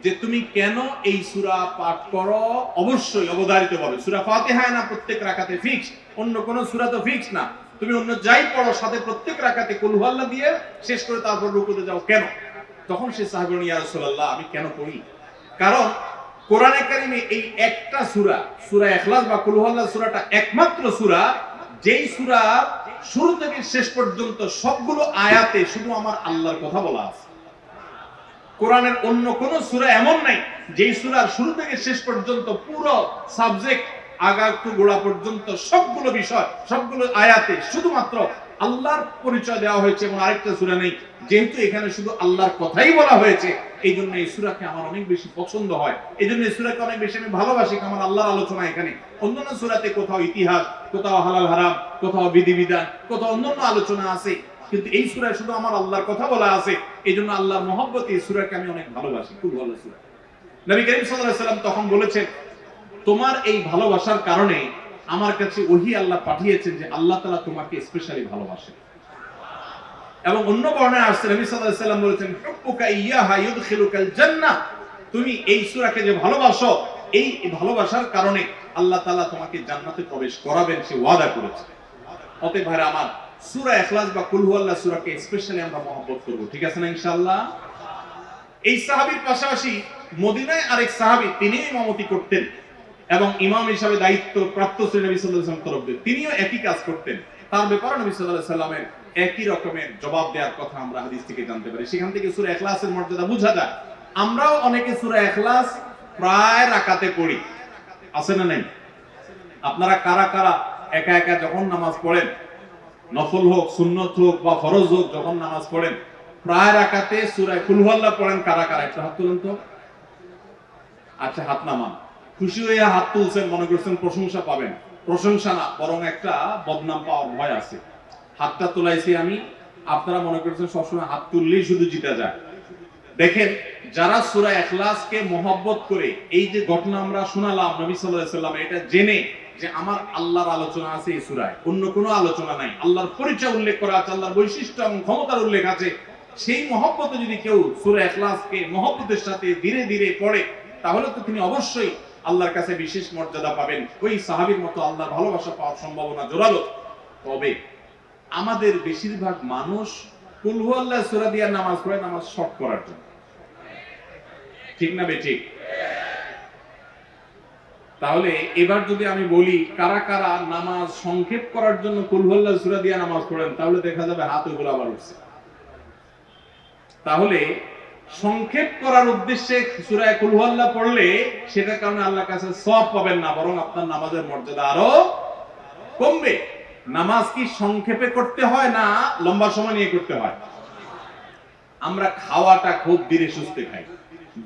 যে তুমি কেন এই সূরা পাঠ করো? অবশ্যই অবধারিতভাবে সূরা ফাতিহা না প্রত্যেক রাকাতে ফিক্স, অন্য কোন সূরা তো ফিক্স না, তুমি অন্য যাই পড়ো সাথে প্রত্যেক রাকাতে কুল হুয়াল্লাহ দিয়ে শেষ করে তারপর রুকুতে যাও কেন? তখন সে সাহাবী বলেন, ইয়া রাসূলুল্লাহ, আমি কেন পড়ি? কারণ কোরআনে কারীমে এই একটা সূরা, সূরা ইখলাস বা কুল হুয়াল্লাহ সূরাটা একমাত্র সূরা যেই সূরা শুরু থেকে শেষ পর্যন্ত সবগুলো আয়াতে শুধু আমার আল্লাহর কথা বলা আছে। কোরআনের অন্য কোন সূরা এমন নাই যেই সূরার শুরু থেকে শেষ পর্যন্ত পুরো সাবজেক্ট আগা টু গোড়া পর্যন্ত সবগুলো বিষয়, সবগুলো আয়াতে শুধুমাত্র আল্লাহর পরিচয় দেওয়া হয়েছে। এবং আরেকটা সূরা নেই, যেহেতু এখানে শুধু আল্লাহর কথাই বলা হয়েছে, এই জন্য এই সূরাকে আমার অনেক বেশি পছন্দ হয়, এই জন্য এই সূরাকে অনেক বেশি আমি ভালোবাসি। আমার আল্লাহর আলোচনা এখানে। অন্যান্য সূরাতে কোথাও ইতিহাস, কোথাও হালাল হারাম, কোথাও বিধিবিধান, কোথাও অন্যান্য আলোচনা আছে, কিন্তু এই সূরায় শুধু আমার আল্লাহর কথা বলা আছে। এই জন্য আল্লাহর মহব্বতে এই সূরাকে আমি অনেক ভালোবাসি, খুব ভালো সূরা। নবী করিম সাল্লাল্লাহু আলাইহি ওয়াসাল্লাম তখন বলেছেন, তোমার এই ভালোবাসার কারণে আমার কাছে ওহী আল্লাহ পাঠিয়েছেন যে আল্লাহ তাআলা তোমাকে স্পেশালি ভালোবাসেন। এবং অন্য বর্ণনায় আসছে নবী সাল্লাল্লাহু আলাইহি ওয়াসাল্লাম বলেছেন, হুব্বুকা ইয়্যাহা ইউদখিলুকাল জান্নাহ, তুমি এই সূরাকে যে ভালোবাসো, এই ভালোবাসার কারণে আল্লাহ তাআলা তোমাকে জান্নাতে প্রবেশ করাবেন, সে ওয়াদা করেছে। অতএব ভাইরা আমার, সূরা ইখলাস বা কুল হুয়াল্লাহ সূরাকে স্পেশালি আমরা মহব্বত করব, ঠিক আছে না ইনশাআল্লাহ? এই সাহাবীর পাশাপাশি মদিনায় আরেক সাহাবী, তিনিও ইমামতি করতেন। এবং ইমাম হিসাবে দায়িত্ব প্রাপ্ত ছিলেন নবী সাল্লাল্লাহু আলাইহি ওয়াসাল্লাম তরফ থেকে, তিনিও একই কাজ করতেন। তার ব্যাপারে নবী সাল্লাল্লাহু আলাইহি ওয়াসাল্লামের একই রকমের জবাব দেওয়ার কথা আমরা হাদিস থেকে জানতে পারি। সেখান থেকে সূরা ইখলাসের মর্যাদা বোঝা যায়। আমরাও অনেকে সূরা ইখলাস প্রায় রাকাতে পড়ি, আছে না নাই? আপনারা কারা কারা একা একা যখন নামাজ পড়েন, নফল হোক সুন্নত হোক বা ফরজ হোক, যখন নামাজ পড়েন প্রায় রাকাতে সূরা কুল হুয়াল্লাহ পড়েন? কারা কারা একটু হাত তুলুন তো। আচ্ছা, হাত নামান। খুশি হয়ে হাত তুলছেন, মনে করছেন প্রশংসা পাবেন। প্রশংসা না, বরং একটা বদনাম পাওয়ার ভয় আছে। হাতটা তোলাইছি আমি, আপনারা মনে করছেন সবসময় হাত তুললেই শুধু জিতা যায়। দেখেন, যারা সূরা ইখলাসকে মহব্বত করে, এই যে ঘটনা আমরা শোনালাম নবী সাল্লাল্লাহু আলাইহি ওয়াসাল্লাম, এটা জেনে যে আমার আল্লাহর আলোচনা আছে এই সূরায়, অন্য কোনো আলোচনা নাই, আল্লাহর পরিচয় উল্লেখ করা আছে, আল্লাহর বৈশিষ্ট্য এবং ক্ষমতার উল্লেখ আছে, সেই মহব্বতে যদি কেউ সূরা ইখলাসকে মহব্বতের সাথে ধীরে ধীরে পড়ে, তাহলে তো তিনি অবশ্যই আল্লাহর কাছে বিশেষ মর্যাদা পাবেন। ওই সাহাবীর মতো আল্লাহর ভালোবাসা পাওয়ার সম্ভাবনা জোরালো। তবে আমাদের বেশিরভাগ মানুষ কুল হুয়াল্লাহ সূরা দিয়ে নামাজ পড়ে, নামাজ শর্ট করার জন্য। ঠিক না বেঠিক? তাহলে এবার যদি আমি বলি কারা কারা নামাজ সংক্ষেপ করার জন্য কুল হুয়াল্লাহ সূরা দিয়ে নামাজ পড়েন, তাহলে দেখা যাবে হাত ওইগুলো আবার উঠছে। তাহলে সংক্ষেপ করার উদ্দেশ্যে সূরা কুল হুয়াল্লাহ পড়লে সেটার কারণে আল্লাহর কাছে সওয়াব পাবেন না, বরং আপনার নামাজের মর্যাদা আরো কমবে। নামাজ কি সংক্ষেপে করতে হয় না লম্বা সময় নিয়ে করতে হয়? আমরা খাওয়াটা খুব ধীরে সুস্থে খাই,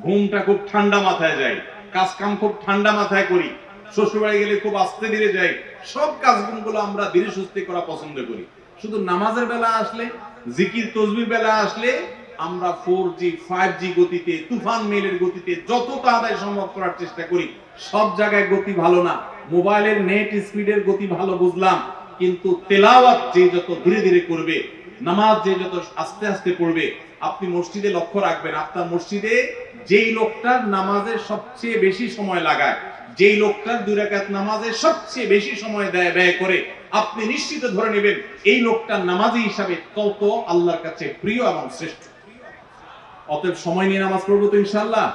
ঘুমটা খুব ঠান্ডা মাথায় যায়, কাজ কাম খুব ঠান্ডা মাথায় করি, শ্বশুর বাড়ি গেলে খুব আস্তে ধীরে যাই, সব কাজগুলো আমরা ধীরে সুস্থে করা পছন্দ করি। শুধু নামাজের বেলা আসলে, জিকির তসবির বেলা আসলে আমরা 4G 5G গতিতে, তুফান মেলের গতিতে যত তাড়াতাড়ি সম্ভব করার চেষ্টা করি। সব জায়গায় গতি ভালো না, মোবাইলের নেট স্পিডের গতি ভালো বুঝলাম, কিন্তু তেলাওয়াত যে যত ধীরে ধীরে করবে, নামাজ যে যত আস্তে আস্তে পড়বে, আপনি মসজিদে লক্ষ্য রাখবেন, আপনার মসজিদে যেই লোকটার নামাজের সবচেয়ে বেশি সময় লাগায়, যেই লোকটার 2 রাকাত নামাজে সবচেয়ে বেশি সময় ব্যয় করে, আপনি নিশ্চিত ধরে নেবেন এই লোকটার নামাজি হিসাবে তত আল্লাহর কাছে প্রিয় এবং শ্রেষ্ঠ। অতএব সময় নিয়ে নামাজ পড়বো তো ইনশাআল্লাহ।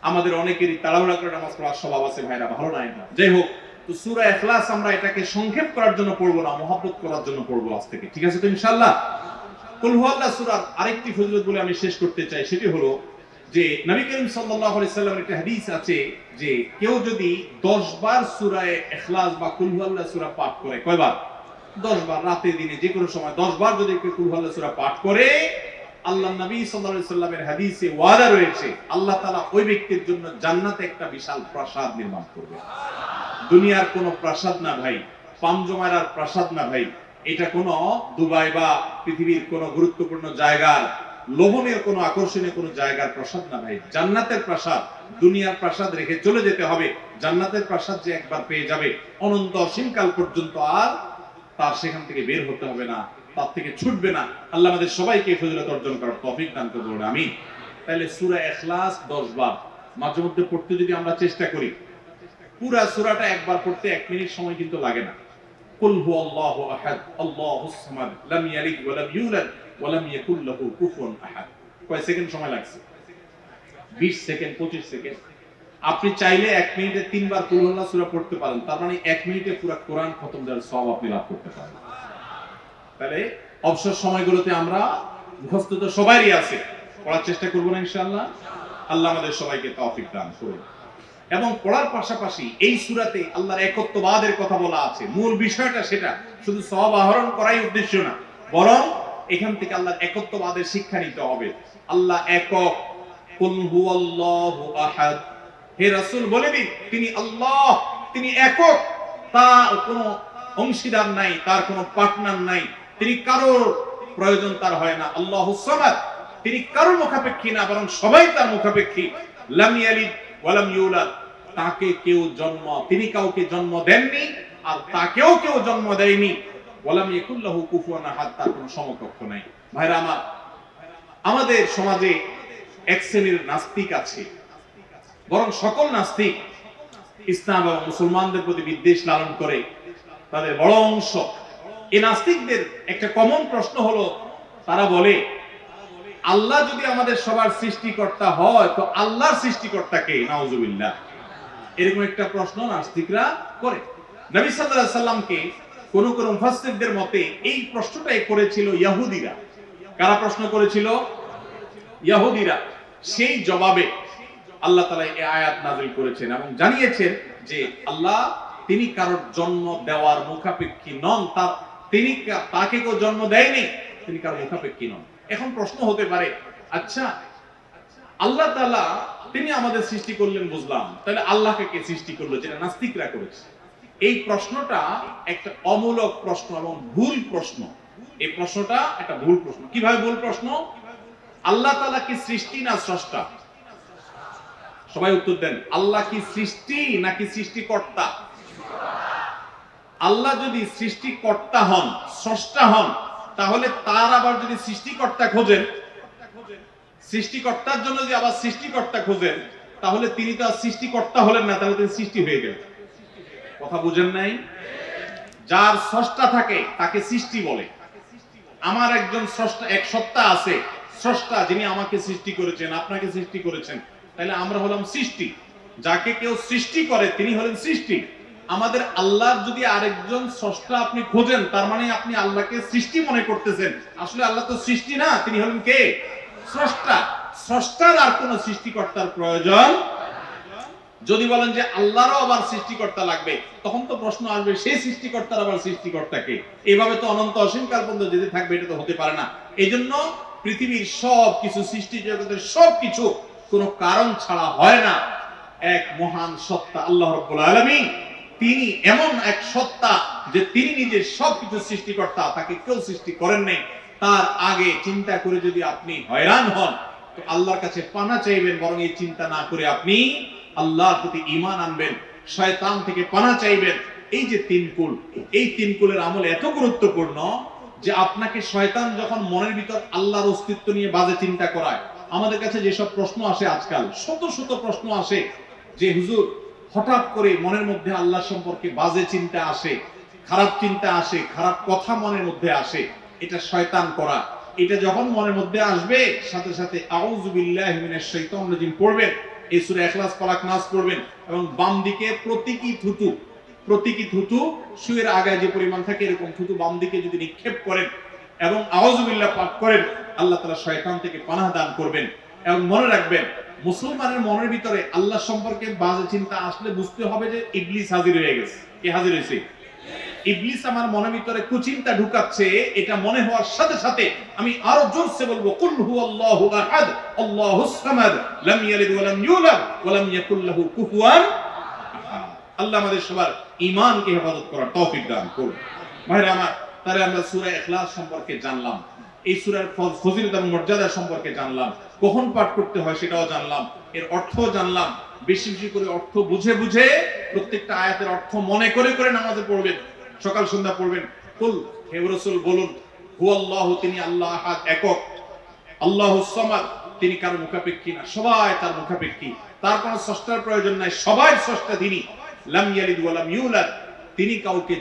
আমাদের অনেকেরই তাড়াহুড়া করে নামাজ পড়ার স্বভাব আছে ভাইরা, ভালো না এটা। যাই হোক, তো সূরা ইখলাস আমরা এটাকে সংক্ষেপ করার জন্য পড়বো না, মহব্বত করার জন্য পড়বো আজ থেকে, ঠিক আছে তো ইনশাআল্লাহ। কুল হুয়াল্লাহ সূরার আরেকটি ফজিলত বলে আমি শেষ করতে চাই, সেটি হলো যে নবী করিম সাল্লাল্লাহু আলাইহি সাল্লামের একটা হাদিস আছে যে কেউ যদি 10 বার সূরা ইখলাস বা কুল হুয়াল্লাহ সূরা পাঠ করে, কয়বার? 10 বার, রাতে দিনে যে কোনো সময় 10 বার যদি কেউ কুল হুয়াল্লাহ সূরা পাঠ করে, আল্লাহর নবী সাল্লাল্লাহু আলাইহি সাল্লামের হাদিসে ওয়াদা রয়েছে আল্লাহ তাআলা ওই ব্যক্তির জন্য জান্নাতে একটা বিশাল প্রাসাদ নির্মাণ করবে। দুনিয়ার কোনো প্রাসাদ না ভাই, পামজমারার প্রাসাদ না ভাই, এটা কোনো দুবাই বা পৃথিবীর কোনো গুরুত্বপূর্ণ জায়গার লোভনীয় কোনো আকর্ষণীয় কোনো জায়গার প্রাসাদ না ভাই, জান্নাতের প্রাসাদ। দুনিয়ার প্রাসাদ রেখে চলে যেতে হবে, জান্নাতের প্রাসাদ যে একবার পেয়ে যাবে অনন্ত অসীমকাল পর্যন্ত আর তার সেখান থেকে বের হতে হবে না, তার থেকে ছুটবে না। আল্লাহ আমাদের সবাইকে ফজিলত অর্জন করার তৌফিক দান করুন, আমিন। তাহলে সূরা ইখলাস 10 বার মাঝে মধ্যে পড়তে যদি আমরা চেষ্টা করি, পুরা সূরাটা একবার পড়তে 1 মিনিট সময় কিন্তু লাগে না। কুল হুয়াল্লাহু আহাদ আল্লাহুস সামাদ লাম ইয়ালিদ ওয়া লাম ইউলাদ ওয়া লাম ইয়াকুল লাহু কুফুয়ান আহাদ। কয় সেকেন্ড সময় লাগছে? 20 সেকেন্ড, 25 সেকেন্ড। আপনি চাইলে 1 মিনিটে 3 বার কুল হুয়াল্লাহ সূরা পড়তে পারেন, তার মানে 1 মিনিটে পুরো কোরআন খতম দেওয়ার সওয়াব আপনি লাভ করতে পারেন। তাহলে অবসর সময়গুলোতে আমরা মুখস্থ তো সবারই আছে, পড়ার চেষ্টা করব না ইনশাআল্লাহ। আল্লাহ আমাদের সবাইকে তৌফিক দান করুন। এবং পড়ার পাশাপাশি এই সূরাতে আল্লাহর একত্ববাদের কথা বলা আছে, মূল বিষয়টা সেটা, শুধু সওয়াব আহরণ করাই উদ্দেশ্য না, বরং এখান থেকে আল্লাহর একত্ববাদের শিক্ষা নিতে হবে। আল্লাহ একক, কুল হুয়াল্লাহু আহাদ। হে রাসূল বলে দিন তিনি আল্লাহ, তিনি একক, তার কোনো অংশীদার নাই, তার কোনো পার্টনার নাই, তিনি কারোর প্রয়োজন তার হয় না। আল্লাহুস সামাদ, তিনি কারোর মুখাপেক্ষী না, বরং সবাই তার মুখাপেক্ষী। লাম ইয়ালিদ ওয়া লাম ইউলাদ, তাকে কেউ জন্ম, তিনি কাউকে জন্ম দেননি আর তাকেও কেউ জন্ম দেয়নি। ওয়া লাম ইয়াকুল লাহু কুফুয়ান আহাদ, তার কোনো সমকক্ষ নাই। ভাইরা আমার, আমাদের সমাজে এক শ্রেণীর নাস্তিক আছে, বরং সকল নাস্তিক ইসলাম এবং মুসলমানদের প্রতি বিদ্বেষ লালন করে, তাদের বড় অংশ। এই নাস্তিকদের একটা কমন প্রশ্ন হলো, তারা বলে আল্লাহ যদি আমাদের সবার সৃষ্টিকর্তা হয় তো আল্লাহর সৃষ্টিকর্তা কে? নাউজুবিল্লাহ। এরকম একটা প্রশ্ন নাস্তিকরা করে। নবী সাল্লাল্লাহু আলাইহি সাল্লামকে কোন কোন মুফাসসিরদের মতে এই প্রশ্নটাই করেছিল ইহুদিরা। কারা প্রশ্ন করেছিল? ইহুদিরা। সেই জবাবে আল্লাহ তাআলা এই আয়াত নাযিল করেছেন এবং জানিয়েছেন যে আল্লাহ তিনি কারোর জন্ম দেওয়ার মুখাপেক্ষী নন, তিনি তাকে কেউ জন্ম দেয়নি, তিনি কারোর মুখাপেক্ষী নন। এখন প্রশ্ন হতে পারে, আচ্ছা আল্লাহ তাআলা তিনি আমাদের সৃষ্টি করলেন বুঝলাম, তাহলে আল্লাহকে কে সৃষ্টি করলো, যেটা নাস্তিকরা করেছে। এই প্রশ্নটা একটা অমূলক প্রশ্ন এবং ভুল প্রশ্ন। এই প্রশ্নটা একটা ভুল প্রশ্ন। কিভাবে ভুল প্রশ্ন? আল্লাহ তাআলা কি সৃষ্টি না স্রষ্টা? সবাই উত্তর দেন। আল্লাহ কি সৃষ্টি নাকি সৃষ্টিকর্তা? আল্লাহ যদি সৃষ্টিকর্তা হন, স্রষ্টা হন, তাহলে তার আবার যদি সৃষ্টিকর্তা খোঁজেন, সৃষ্টিকর্তার জন্য যদি আবার সৃষ্টিকর্তা খোঁজেন, তাহলে তিনি তো আর সৃষ্টিকর্তা হলেন না, তাহলে তিনি সৃষ্টি হয়ে গেলেন। কথা বুঝেন নাই? যার স্রষ্টা থাকে তাকে সৃষ্টি বলে। আমার একজন স্রষ্টা, এক সত্তা আছে, স্রষ্টা, যিনি আমাকে সৃষ্টি করেছেন, আপনাকে সৃষ্টি করেছেন, তাহলে আমরা হলাম সৃষ্টি। যাকে কেউ সৃষ্টি করে তিনি হলেন সৃষ্টি। আমাদের আল্লাহর যদি আরেকজন স্রষ্টা আপনি খোঁজেন, তার মানে আপনি আল্লাহকে সৃষ্টি মনে করতেছেন। আসলে আল্লাহ তো সৃষ্টি না, তিনি হলেন কে? স্রষ্টা। স্রষ্টার আর কোন সৃষ্টিকর্তার প্রয়োজন। যদি বলেন যে আল্লাহরও আবার সৃষ্টিকর্তা লাগবে, তখন তো প্রশ্ন আসবে সেই সৃষ্টিকর্তার আবার সৃষ্টিকর্তাকে। এইভাবে তো অনন্ত অসীমকাল পর্যন্ত যেতে থাকবে, এটা তো হতে পারে না। এই জন্য পৃথিবীর সব কিছু, সৃষ্টি জগতের সব কিছু কোনো কারণ ছাড়া হয় না। এক মহান সত্তা আল্লাহ রাব্বুল আলামিন, তিনি এমন এক সত্তা যে তিনি নিজে সবকিছু সৃষ্টিকর্তা, তাকে কেউ সৃষ্টি করেন নাই। তার আগে চিন্তা করে যদি আপনি হয়রান হন, তো আল্লাহর কাছে পানা চাইবেন, বরং এই চিন্তা না করে আপনি আল্লাহর প্রতি ঈমান আনবেন, শয়তান থেকে পানা চাইবেন। এই যে তিন কুল, এই তিন কুলের আমল এত গুরুত্বপূর্ণ যে আপনাকে শয়তান যখন মনের ভিতর আল্লাহর অস্তিত্ব নিয়ে বাজে চিন্তা করায়, আমাদের কাছে যেসব প্রশ্ন আসে আজকাল, শত শত প্রশ্ন আসে যে হুজুর হঠাৎ করে মনের মধ্যে আল্লাহ সম্পর্কে বাজে চিন্তা আসে, খারাপ চিন্তা আসে, খারাপ কথা মনের মধ্যে আসে, এটা শয়তান করা। এটা যখন মনের মধ্যে আসবে, সাথে সাথে আউযু বিল্লাহি মিনাশ শাইতানির রাজিম পড়বেন, এই সূরা ইখলাস, ফালাক, নাস পড়বেন এবং বাম দিকে প্রতীকী থুতু শুয়ের আগায় যে পরিমাণ থাকে এরকম থুতু বাম দিকে যদি নিক্ষেপ করেন এবং আউযু বিল্লাহ পাঠ করেন, আল্লাহ তাআলা শয়তান থেকে পানাহ দান করবেন। এবং মনে রাখবেন, মুসলমানের মনের ভিতরে আল্লাহ সম্পর্কে বাজে চিন্তা আসলে বুঝতে হবে যে ইবলিস হাজির হয়ে গেছে। কে হাজির হয়েছে? ইবলিস আমার মনের ভিতরে কুচিন্তা ঢুকাচ্ছে। এটা মনে হওয়ার সাথে সাথে আমি আরো জোরসে বলবো, কুল হুয়াল্লাহু আহাদ আল্লাহুস সামাদ লাম ইয়ালিদ ওয়া লাম ইউলাদ ওয়া লাম ইয়াকুল লাহু কুফুয়ান আহাদ। আল্লাহ আমাদের সবার ঈমানকে হেফাজত করার তৌফিক দান করুন। ভাইরা আমার, তাহলে আমরা সূরা ইখলাস সম্পর্কে জানলাম, এই সূরার ফজিলত এবং মর্যাদা সম্পর্কে জানলাম, কখন পাঠ করতে হয় সেটাও জানলাম, এর অর্থও জানলাম। বেশি বেশি করে অর্থ বুঝে বুঝে প্রত্যেকটা আয়াতের অর্থ মনে করে করে নামাজে পড়বেন, সকাল সন্ধ্যা পড়বেন। কুল, হে রাসূল বলুন, হুয়াল্লাহু, তিনি আল্লাহ আহাদ, একক, আল্লাহুস সামাদ, তিনি কারো মুখাপেক্ষী না, সবাই তার মুখাপেক্ষী, তার কোনো স্রষ্টার প্রয়োজন নাই, সবাই স্রষ্টা তিনি। লাম ইয়ালিদ ওয়া লাম ইউলাদ, তিনি কাউকে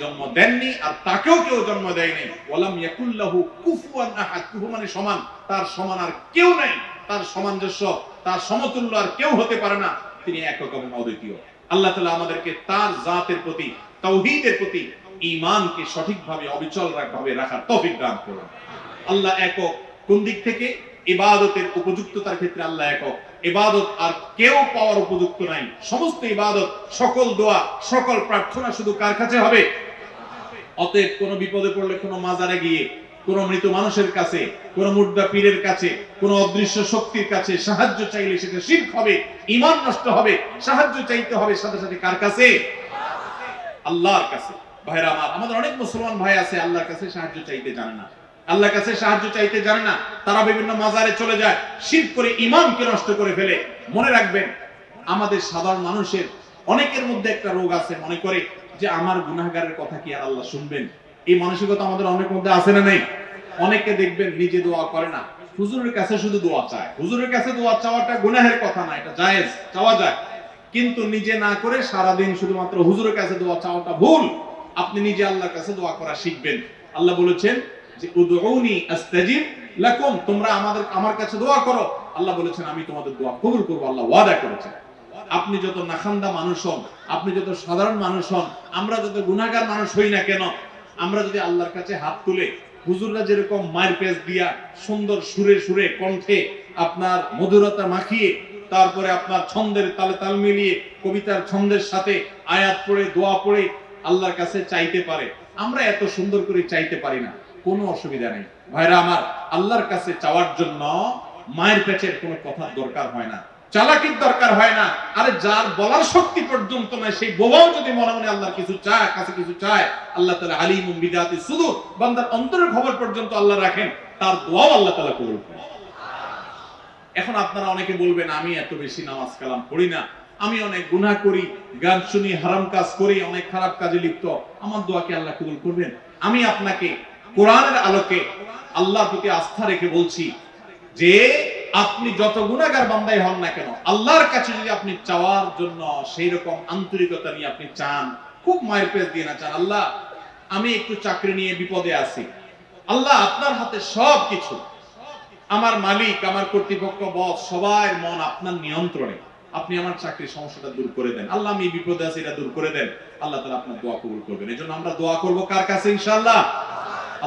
জন্ম দেননি আর তাকেও কেউ জন্ম দেয়নি। ওয়ালাম ইয়াকুল লাহু কুফুয়ান আহাদ, কুফু মানে সমান, তার সমান আর কেউ নাই, তার সামঞ্জস্য, তার সমতুল্য আর কেউ হতে পারে না, তিনি একক এবং অদ্বিতীয়। আল্লাহ তাআলা আমাদেরকে তার জাতের প্রতি, তাওহীদের প্রতি ঈমানকে সঠিকভাবে অবিচল রাখার তৌফিক দান করুন। আল্লাহ একক কোন দিক থেকে? ইবাদতের উপযুক্ততার ক্ষেত্রে আল্লাহ একক। ইবাদত আর কেউ পাওয়ার উপযুক্ত নাই। সমস্ত ইবাদত, সকল দোয়া, সকল প্রার্থনা শুধু কার কাছে হবে? অতএব কোন বিপদে পড়লে কোন মাজারে গিয়ে, কোন মৃত মানুষের কাছে, কোন মুর্দা পীরের কাছে, কোন অদৃশ্য শক্তির কাছে সাহায্য চাইলে সেটা শিরক হবে, ঈমান নষ্ট হবে। সাহায্য চাইতে হবে সাথে সাথে কার কাছে? আল্লাহর কাছে। ভাইরা আমার, আমাদের অনেক মুসলমান ভাই আছে আল্লাহর কাছে সাহায্য চাইতে জানে না, আল্লাহর কাছে সাহায্য চাইতে জানে না, তারা বিভিন্ন মাজারে চলে যায়, শিরক করে ঈমানকে নষ্ট করে ফেলে। মনে রাখবেন, আমাদের সাধারণ মানুষের অনেকের মধ্যে একটা রোগ আছে, মনে করে যে আমার গুনাহগারের কথা কি আর আল্লাহ শুনবেন? এই মানসিকতা আমাদের অনেক মধ্যে আছে না নেই? অনেকে দেখবেন নিজে দোয়া করে না, হুজুরের কাছে শুধু দোয়া চায়। হুজুরের কাছে দোয়া চাওয়াটা গুনাহের কথা না, এটা জায়েজ, চাওয়া যায়, কিন্তু নিজে না করে সারাদিন শুধুমাত্র হুজুরের কাছে দোয়া চাওয়াটা ভুল। আপনি নিজে আল্লাহর কাছে দোয়া করা শিখবেন। আল্লাহ বলেছেন যে উদউনি আস্তাজিব লাকুম, তোমরা আমার কাছে দোয়া করো। আল্লাহ বলেছেন আমি তোমাদের দোয়া কবুল করব, আল্লাহ ওয়াদা করেছেন। আপনি যত নাখান্দা মানুষ হন, আপনি যত সাধারণ মানুষ হন, আমরা যত গুনাহগার মানুষ হই না কেন, আমরা যদি আল্লাহর কাছে হাত তুলে হুজুররা যেরকম মায়ের পেজ দিয়া সুন্দর সুরে সুরে কণ্ঠে আপনার মধুরতা মাখিয়ে, তারপরে আপনার ছন্দের তালে তাল মিলিয়ে কবিতার ছন্দের সাথে আয়াত পড়ে দোয়া পড়ে আল্লাহর কাছে চাইতে পারে, আমরা এত সুন্দর করে চাইতে পারি না, কোনো অসুবিধা নেই ভাইরা আমার। আল্লাহর কাছে চাওয়ার জন্য মায়ের পেটের কোনো কথার দরকার হয় না, চালাকির দরকার হয় না। আরে যার বলার শক্তি পর্যন্ত নাই, সেই বোবাও যদি মনে মনে আল্লাহর কিছু চায়, কাছে কিছু চায়, আল্লাহ তাআলা আলিমুম বিদাতি সুদূর, বান্দার অন্তরের খবর পর্যন্ত আল্লাহ রাখেন, তার দোয়াও আল্লাহ তাআলা কবুল করেন। এখন আপনারা অনেকে বলবেন আমি এত বেশি নামাজ কালাম পড়ি না, আমি অনেক গুনাহ করি, গান শুনি, হারাম কাজ করি, অনেক খারাপ কাজে লিপ্ত, আমার দোয়াকে আল্লাহ কবুল করবেন? আমি আপনাকে কোরআনের আলোকে আল্লাহর প্রতি আস্থা রেখে বলছি যে আপনি যত গুনাহগার বান্দাই হন না কেন, আল্লাহর কাছে যদি আপনি চাওয়ার জন্য সেই রকম আন্তরিকতা নিয়ে আপনি চান, খুব মায়ের পেজ দিয়ে না চান, আল্লাহ আমি একটু চাকরি নিয়ে বিপদে আছি, আল্লাহ আপনার হাতে সব কিছু, আমার মালিক, আমার কর্তৃপক্ষ, বস, সবার মন আপনার নিয়ন্ত্রণে, আপনি আমার চাকরির সমস্যাটা দূর করে দেন, আল্লাহ আমি বিপদে আছি এটা দূর করে দেন, আল্লাহ তাআলা আপনার দোয়া কবুল করবেন। এজন্য আমরা দোয়া করব কার কাছে? ইনশাআল্লাহ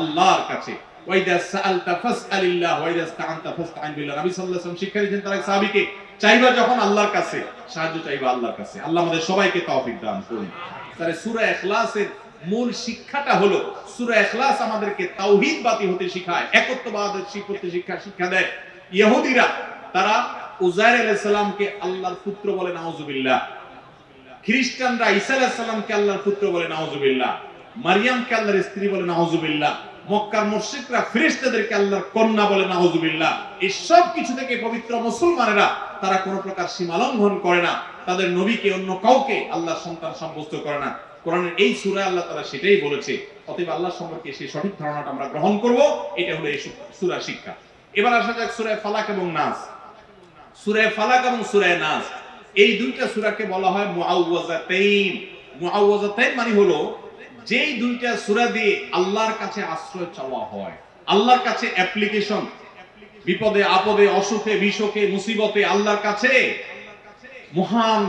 আল্লাহর কাছে। ওয়াইদা সাআলতা ফাসআলিল্লাহ ওয়াইদা ইসতাআনতা ফাসতাইন বিল্লাহ। নবী সাল্লাল্লাহু আলাইহি ওয়াসাল্লাম শিক্ষা দিয়েছেন তার এক সাহাবীকে, চাইবা যখন আল্লাহর কাছে, সাহায্য চাইবা আল্লাহর কাছে। আল্লাহ আমাদের সবাইকে তৌফিক দান করুন। তাহলে সূরা ইখলাসের মূল শিক্ষাটা হলো, সূরা ইখলাস আমাদেরকে তাওহীদবাদী হতে শেখায়, একত্ববাদের শিক্ষা দেয়। ইহুদিরা তারা উযাইর আলাইহিস সালামকে আল্লাহর পুত্র বলে, নাউজুবিল্লাহ। খ্রিস্টানরা ঈসা আলাইহিস সালামকে আল্লাহর পুত্র বলে, নাউজুবিল্লাহ। মারইয়ামকে আল্লাহর স্ত্রী বলে, নাউজুবিল্লাহ। মক্কার মুশরিকরা ফেরেশতাদেরকে আল্লাহর কন্যা বলে, নাউজুবিল্লাহ। এই সব কিছু থেকে পবিত্র মুসলমানেরা তারা কোনো প্রকার সীমা লঙ্ঘন করে না, তাদের নবীকে অন্য কাউকে আল্লাহর সন্তান সাব্যস্ত করে না। কোরআনের এই সূরায় আল্লাহ তাআলা সেটাই বলেছে। অতএব আল্লাহ সম্পর্কে সেই সঠিক ধারণাটা আমরা গ্রহণ করব, এটা হলো এই সূরার শিক্ষা। এবার আসা যাক সূরা ফালাক এবং নাস। সূরা ফালাক এবং সূরা নাস এই দুইটা সূরাকে বলা হয় মুআউযাতাইন। মুআউযাতাইন মানে হলো যেই দুইটা সূরা দিয়ে আল্লাহর কাছে আশ্রয় চাওয়া হয়, আল্লাহর কাছে অ্যাপ্লিকেশন, বিপদে আপদে অসুখে বিসুখে মুসিবতে আল্লাহর কাছে, মহান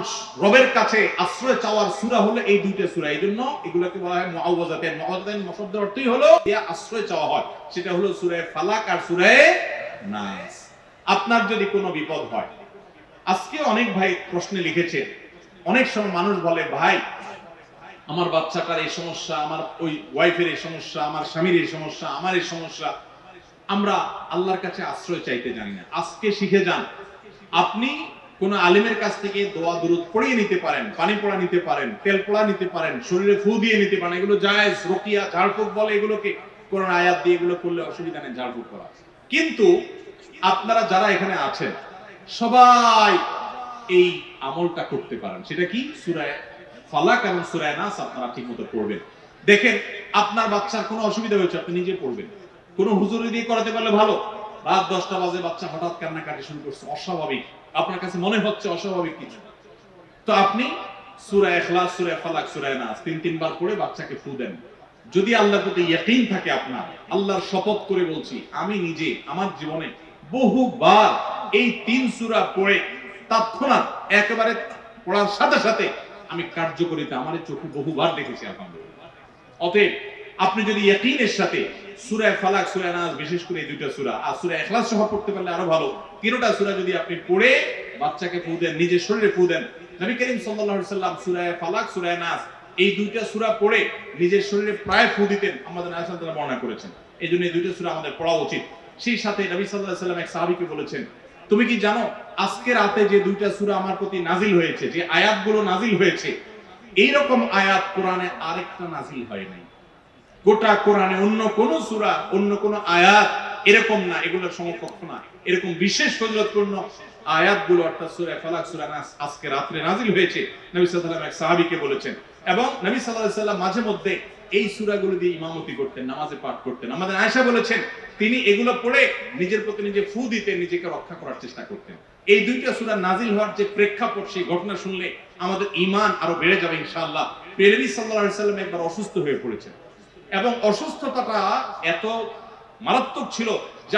রবের কাছে আশ্রয় চাওয়ার সূরা হলো এই দুইটা সূরা। এইজন্য এগুলোকে বলা হয় মুআউযাতাইন। মুআউযাতাইন শব্দের অর্থই হলো আশ্রয় চাওয়া হয়, সেটা হলো সূরা ফালাক আর সূরা নাস। আপনার যদি কোনো বিপদ হয়, আজকে অনেক ভাই প্রশ্নে লিখেছে, অনেক সময় মানুষ বলে ভাই আমার বাচ্চাটার এই সমস্যা, আমার ওই ওয়াইফের এই সমস্যা, আমার স্বামীর এই সমস্যা, আমার এই সমস্যা, আমরা আল্লাহর কাছে আশ্রয় চাইতে জানি না। আজকে শিখে যান, আপনি কোন আলেমের কাছ থেকে দোয়া দুরূদ পড়িয়ে নিতে পারেন, পানি পড়া নিতে পারেন, তেল পড়া নিতে পারেন, শরীরে ফু দিয়ে নিতে পারেন, এগুলো জায়েজ। রুকিয়া, ঝাড়ফুঁক বলে এগুলোকে, কোরআন আয়াত দিয়ে এগুলো করলে অসুবিধা নেই ঝাড়ফুঁক করা। কিন্তু আপনারা যারা এখানে আছেন সবাই এই আমলটা করতে পারেন। সেটা কি? সূরা ফালাক এবং সূরা নাস আপনারা ঠিকমতো পড়বেন। দেখেন আপনার বাচ্চার কোনো অসুবিধা হয়েছে, আপনি নিজে পড়বেন। কোন হুজুর দিয়ে করাতে পারলে ভালো। রাত 10টা বাজে বাচ্চা হঠাৎ কান্নাকাটি শুরু করছে, অস্বাভাবিক, আপনার কাছে মনে হচ্ছে অস্বাভাবিক কিছু, তো আপনি সূরা ইখলাস, সূরা ফালাক, সূরা নাস 3 বার পড়ে বাচ্চাকে ফু দেন। যদি আল্লাহর প্রতি ইয়াকিন থাকে আপনার, আল্লাহর শপথ করে বলছি, আমি নিজে আমার জীবনে বহুবার এই 3 সূরা পড়ে তৎক্ষণাৎ একেবারে পড়ার সাথে সাথে আমি কার্যকরিতা আমার চোখে বহুবার দেখেছি আলহামদুলিল্লাহ। অতএব আপনি যদি ইয়াকিনের সাথে সূরা ফালাক, সূরা নাস, বিশেষ করে এই দুইটা সূরা আর সূরা ইখলাস সহ পড়তে পারলে আরো ভালো, তিনটা সূরা যদি আপনি পড়ে বাচ্চাকে ফু দেন, নিজের শরীরে ফু দেন। নবী করিম সাল্লাল্লাহু আলাইহি সাল্লাম সূরা ফালাক, সূরা নাস এই দুইটা সূরা পড়ে নিজের শরীরে প্রায় ফু দিতেন, আমাদের আয়েশা রাদিয়াল্লাহু আনহা বর্ণনা করেছেন। এইজন্য এই দুইটা সূরা আমাদের পড়া উচিত। সেই সাথে নবী সাল্লাল্লাহু আলাইহি সাল্লাম এক সাহাবীকে বলেছেন, তুমি কি জানো আজকে রাতে যে দুইটা সূরা আমার প্রতি নাজিল হয়েছে, যে আয়াতগুলো নাজিল হয়েছে, এইরকম আয়াত কোরআনে আরেকটা নাজিল হয় নাই। গোটা কোরআনে অন্য কোন সূরা, অন্য কোন আয়াত এরকম না, এগুলোর সমকক্ষ না। এরকম বিশেষ ফজিলতপূর্ণ আয়াতগুলো অর্থাৎ সূরা ফালাক, সূরা নাস আজকে রাতে নাজিল হয়েছে, নবী সাল্লাল্লাহু আলাইহি ওয়াসাল্লাম এক সাহাবীকে বলেছেন। এবং নবী সাল্লাল্লাহু আলাইহি ওয়াসাল্লাম মাঝে মধ্যে এই সূরাগুলো দিয়ে ইমামতি করতেন, নামাজে পাঠ করতেন। আমাদের আয়েশা বলেছেন তিনি এগুলো পড়ে নিজের প্রতি নিজে ফু দিতেন, নিজেকে রক্ষা করার চেষ্টা করতেন। এই দুইটা সূরা নাজিল হওয়ার যে প্রেক্ষাপট, সেই ঘটনা শুনলে আমাদের ঈমান আরো বেড়ে যাবে ইনশাআল্লাহ। নবী সাল্লাল্লাহু আলাইহি ওয়াসাল্লাম একবার অসুস্থ হয়ে পড়েছেন এবং অসুস্থতাটা এত মারাত্মক ছিল যে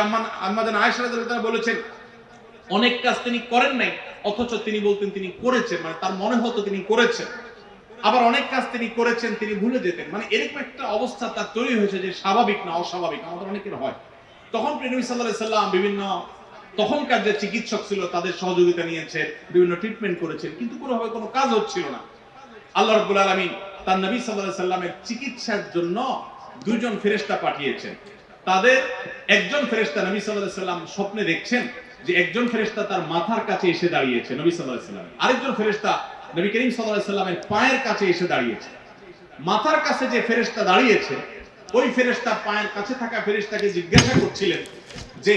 আমাদের আয়েশা রাদিয়াল্লাহু আনহা বলেছেন অনেক কাজ তিনি করেন নাই, অথচ তিনি বলতেন তিনি করেছেন, মানে তার মনে হতো তিনি করেছেন। আবার অনেক কাজ তিনি করেছেন, তিনি ভুলে যেতেন। মানে এরকম একটা অবস্থা তার তৈরি হয়েছে যে স্বাভাবিক না অস্বাভাবিক, আমাদের অনেকের হয়। তখন নবী সাল্লাল্লাহু আলাইহি সাল্লাম বিভিন্ন তখনকার যে চিকিৎসক ছিল তাদের সহযোগিতা নিয়েছেন, বিভিন্ন ট্রিটমেন্ট করেছেন, কিন্তু কোনোভাবে কোনো কাজ হচ্ছিল না। আল্লাহ রাব্বুল আলামিন তার নবী সাল্লাল্লাহু আলাইহি সাল্লামের চিকিৎসার জন্য দুইজন ফেরেশতা পাঠিয়েছেন। তাদের একজন ফেরেশতা নবী সাল্লাল্লাহু আলাইহি সাল্লাম স্বপ্নে দেখছেন যে একজন ফেরেশতা তার মাথার কাছে এসে দাঁড়িয়েছে নবী সাল্লাল্লাহু আলাইহি সাল্লাম, আরেকজন ফেরেশতা নবী করিম সাল্লাল্লাহু আলাইহি সাল্লামের পায়ের কাছে এসে দাঁড়িয়েছে। মাথার কাছে যে ফেরেশতা দাঁড়িয়েছে ওই ফেরেশতা পায়ের কাছে থাকা ফেরেশতাকে জিজ্ঞাসা করছিলেন যে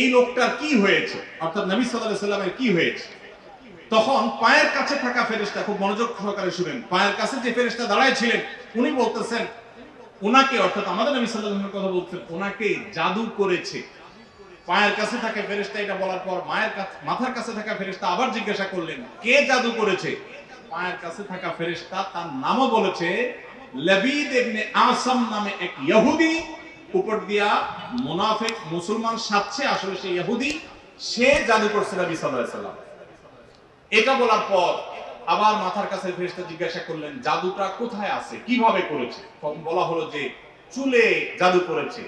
এই লোকটার কি হয়েছে, অর্থাৎ নবী সাল্লাল্লাহু আলাইহি সাল্লামের কি হয়েছে। তখন পায়ের কাছে থাকা ফেরেশতা, খুব মনোযোগ সহকারে শুনেন, পায়ের কাছে যে ফেরেশতা দাঁড়ায় ছিলেন উনি বলতেছেন ওনাকে, অর্থাৎ আমাদের নবী সাল্লাল্লাহু আলাইহি ওয়াসাল্লামের কথা বলছেন, ওনাকে জাদু করেছে। পায়ের কাছে থাকা ফেরেশতা এটা বলার পর মাথার কাছে থাকা ফেরেশতা আবার জিজ্ঞাসা করলেন কে জাদু করেছে। পায়ের কাছে থাকা ফেরেশতা তার নামও বলেছে, লাবিদ ইবনে আসাম নামে এক ইহুদি, উপর দিয়া মুনাফিক মুসলমান সাজছে, আসলে সে ইহুদি, সে জাদু করছে নবী সাল্লাল্লাহু আলাইহি ওয়াসাল্লাম। এটা বলার পর আবার মাথার কাছে ফেরেশতা জিজ্ঞাসা করলেন জাদুটা কোথায় আছে, কিভাবে করেছে। তখন বলা হলো যে চুলে জাদু করেছে,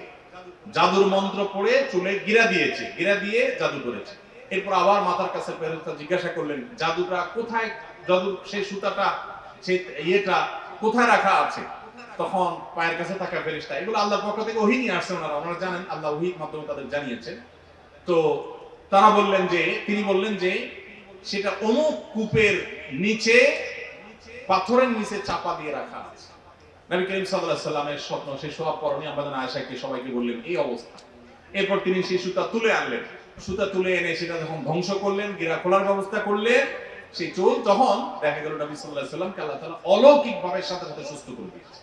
জাদুর মন্ত্র পড়ে চুলে গিরা দিয়েছে, গিরা দিয়ে জাদু করেছে। এরপর আবার মাথার কাছে ফেরেশতা জিজ্ঞাসা করলেন জাদুটা কোথায়, জাদুর সেই সুতাটা, সেই ইয়েটা কোথায় রাখা আছে। তখন পায়ের কাছে থাকা ফেরেশতা, এগুলো আল্লাহর পক্ষ থেকে ওহী নিয়ে আসছে, ওনারা জানেন, আল্লাহ ওহীর মাধ্যমে তাদের জানিয়েছেন। তো তারা বললেন যে, তিনি বললেন যে সেটা অমুক কূপের নিচে, পাথরের নিচে চাপা দিয়ে রাখা আছে। নবী করিম সাল্লাল্লাহু আলাইহি সাল্লামের স্বপ্ন সেই শোয়া পরনি আমাদের আয়েশাকে সবাইকে বললেন এই অবস্থা। এরপর তিনি সেই সুতা তুলে আনলেন, সুতা তুলে এনে সেটা যখন ধ্বংস করলেন, গিরা খোলার ব্যবস্থা করলেন, সেই চুল তখন দেখা গেল নবী সাল্লাল্লাহু আলাইহি সাল্লামকে আল্লাহ তাআলা অলৌকিকভাবে সাথে সাথে সুস্থ করে দিয়েছে।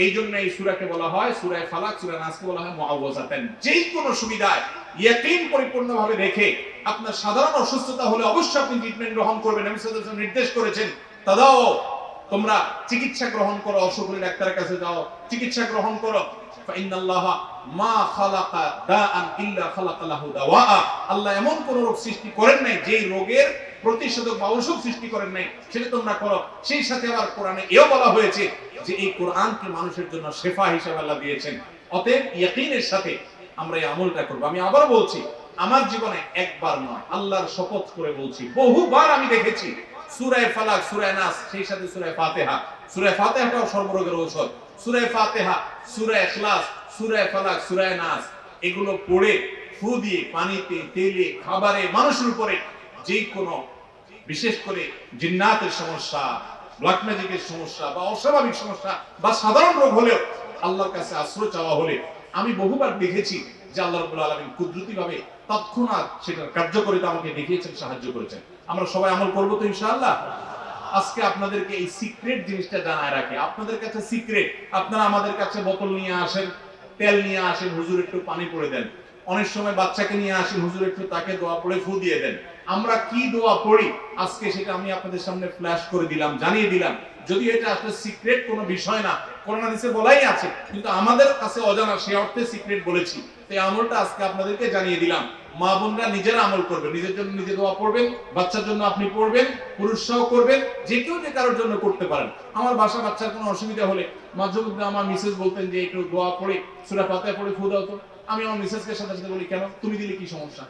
এই জন্য এই সূরাকে বলা হয় সূরা ফালাক, সূরা নাসকে বলা হয় মুআওয়াযাতান। যেই কোন সুবিধায় ইয়াকিন পরিপূর্ণভাবে রেখে আপনার সাধারণ অসুস্থতা হলে অবশ্যই আপনি ট্রিটমেন্ট গ্রহণ করবেন। নবী সাল্লাল্লাহু আলাইহি ওয়াসাল্লাম নির্দেশ করেছেন তাদাও, তোমরা চিকিৎসা গ্রহণ করো, অসুখ হলে ডাক্তারের কাছে যাও, চিকিৎসা গ্রহণ করো। ফাইনাল্লাহা মা খালাকা দাআন ইল্লা খালাকা লাহু দাওয়া। আল্লাহ এমন কোন রোগ সৃষ্টি করেন নাই যে রোগের প্রতিষেধক বা ঔষধ সৃষ্টি করেন নাই, সেটা তোমরা করো। সেই সাথে আবার কোরআনে এও বলা হয়েছে যে এই কোরআনকে মানুষের জন্য শেফা হিসেবে আল্লাহ দিয়েছেন। অতএব ইয়াকিনের সাথে আমরা এই আমলটা করব। আমি আবার বলছি, আমার জীবনে একবার নয়, আল্লাহর শপথ করে বলছি, বহুবার আমি দেখেছি সূরা ফালাক, সূরা নাস, সেই সাথে সূরা ফাতিহা। সূরা ফাতিহাটাও সর্বরোগের ঔষধ। সূরা ফাতিহা, সূরা ইখলাস, সূরা ফালাক, সূরা নাস, এগুলো পড়ে ফু দিয়ে পানিতে, তেলে, খাবারে, মানুষের উপরে যে কোনো, বিশেষ করে জিন্নাতের সমস্যা, ব্ল্যাক ম্যাজিকের সমস্যা বা অস্বাভাবিক সমস্যা বা সাধারণ রোগ হলেও আল্লাহর কাছে আশ্রয় চাওয়া হলে আমি বহুবার দেখেছি যে আল্লাহ রাব্বুল আলামিন কুদরতিভাবে তৎক্ষণাৎ সেটার কার্যকারিতা আমাকে দেখিয়েছেন, সাহায্য করেছেন। আমরা সবাই আমল করবো তো ইনশাআল্লাহ। আজকে আপনাদেরকে এই সিক্রেট জিনিসটা জানায় রাখি, আপনাদের কাছে সিক্রেট। আপনারা আমাদের কাছে বোতল নিয়ে আসেন, তেল নিয়ে আসেন, হুজুর একটু পানি পড়ে দেন। অনেক সময় বাচ্চাকে নিয়ে আসেন, হুজুর একটু তাকে দোয়া পড়ে ফু দিয়ে দেন। আমরা কি দোয়া পড়ি আজকে সেটা আমি আপনাদের সামনে ফ্ল্যাশ করে দিলাম, জানিয়ে দিলাম। যদি এটা আসলে সিক্রেট কোনো বিষয় না, কোরআন হাদিসে বলাই আছে, কিন্তু আমাদের কাছে অজানা, সেই অর্থে সিক্রেট বলেছি। তো এই আমলটা আজকে আপনাদেরকে জানিয়ে দিলাম। মা বোনরা নিজেরা আমল করবেন, নিজের জন্য নিজে দোয়া পড়বেন, বাচ্চার জন্য আপনি পড়বেন, পুরুষরাও করবেন, যে কেউ যে কারোর জন্য করতে পারেন। আমার বাসা বাচ্চার কোনো অসুবিধা হলে মাঝে মধ্যে আমার মিসেস বলতেন যে একটু দোয়া পড়ে সূরা ফাতিহা পড়ে ফু দাও তো। আমি আমার মিসেসকে সাথে সাথে বলি কেন, তুমি দিলে কি সমস্যা,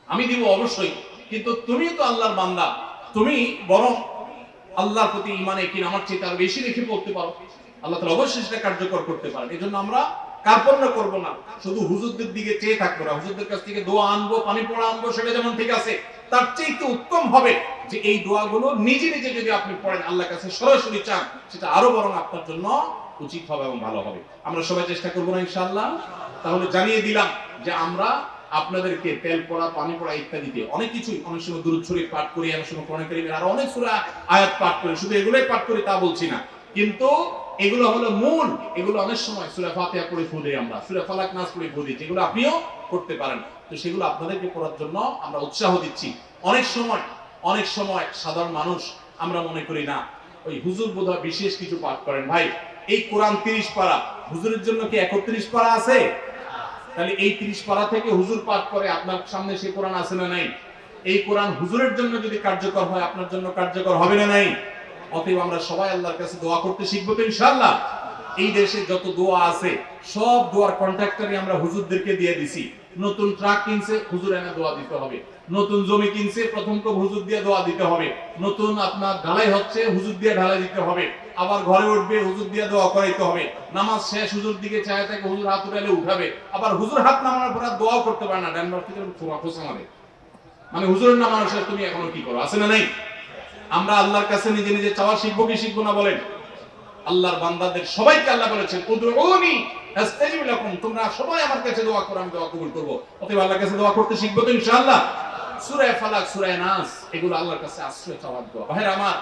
আমি দিব অবশ্যই, কিন্তু তুমি তো আল্লাহর বান্দা, তুমি বরং আল্লাহর প্রতি ঈমানে কি আমার চেয়ে আরো বেশি রেখে পড়তে পারো, আল্লাহ তাআলা অবশ্যই সেটা কার্যকর করতে পারেন। এজন্য আমরা কার্পণ্য করব না, শুধু হুজুরদের দিকে চেয়ে থাকবো না। হুজুরদের কাছ থেকে দোয়া আনবো, পানি পড়া আনবো, সেটা যেমন ঠিক আছে, তার চেয়ে উত্তম হবে যে এই দোয়াগুলো নিজে নিজে যদি আপনি পড়েন, আল্লাহর কাছে সরাসরি চান, সেটা আরো বরং আপনার জন্য উচিত হবে এবং ভালো হবে। আমরা সবাই চেষ্টা করবো না ইনশাআল্লাহ। তাহলে জানিয়ে দিলাম যে আমরা আপনাদেরকে তেল পড়া, পানি পড়া ইত্যাদিতে অনেক কিছুই, অনেক সময় দুরূদ শরীফ পাঠ করি, অনেক সময় কোরআন কারীমের আরো অনেক সূরা আয়াত পাঠ করি, শুধু এগুলোই পাঠ করি তা বলছি না, কিন্তু এগুলো হলো মূল। এগুলো অনেক সময় সূরা ফাতিহা পড়ে ফু দেই আমরা, সূরা ফালাক নাস পড়ে ফু দিই, যেগুলো আপনিও করতে পারেন। তো সেগুলো আপনাদেরকে পড়ার জন্য আমরা উৎসাহ দিচ্ছি। অনেক সময় সাধারণ মানুষ আমরা মনে করি না ওই হুজুর বোধহয় বিশেষ কিছু পাঠ করেন। ভাই, এই কোরআন 30 পারা, হুজুরের জন্য কি 31 পারা আছে? তাহলে এই 30 পারা থেকে হুজুর পাঠ করে আপনার সামনে সেই কোরআন আছে না নাই? এই কোরআন হুজুরের জন্য যদি কার্যকর হয় আপনার জন্য কার্যকর হবে না নাই? অতএব আমরা সবাই আল্লাহর কাছে দোয়া করতে শিখবো তো ইনশাআল্লাহ। এই দেশে যত দোয়া আছে সব দোয়ার কন্ট্রাক্টরই আমরা হুজুরদেরকে দিয়ে দিছি। নতুন ট্রাক কিনছে হুজুর এনে দোয়া দিতে হবে, নতুন জমি কিনছে প্রথম তো হুজুর দিয়ে দোয়া দিতে হবে, নতুন আপনার ঢালাই হচ্ছে হুজুর দিয়ে ঢালাই দিতে হবে, আবার ঘরে উঠবে হুজুর দিয়ে দোয়া করাইতে হবে, নামাজ শেষ হুজুর দিকে চায় থাকে হুজুর হাত উঠালে উঠাবে, আবার হুজুর হাত নামানোর পর আর দোয়াও করতে পারে না, ড্যানমার্ক থেকে খোঁচা মারে। মানে হুজুরের নামানোর শেষ তুমি এখনো কি করো, আছে না নাই? আমরা আল্লাহর কাছে নিজে নিজে চাওয়া শিখবো কি শিখবো না বলেন? আল্লাহর বান্দাদের সবাইকে আল্লাহ বলেছেন উদউনি আস্তাজিব লাকুম, তোমরা সবাই আমার কাছে দোয়া করো আমি দোয়া কবুল করব। অতএব আল্লাহর কাছে দোয়া করতে শিখবো তো ইনশাআল্লাহ। সূরা ফালাক, সূরা নাস এগুলো আল্লাহর কাছে আশ্রয় চাওয়ার দোয়া। ভাইরা আমার,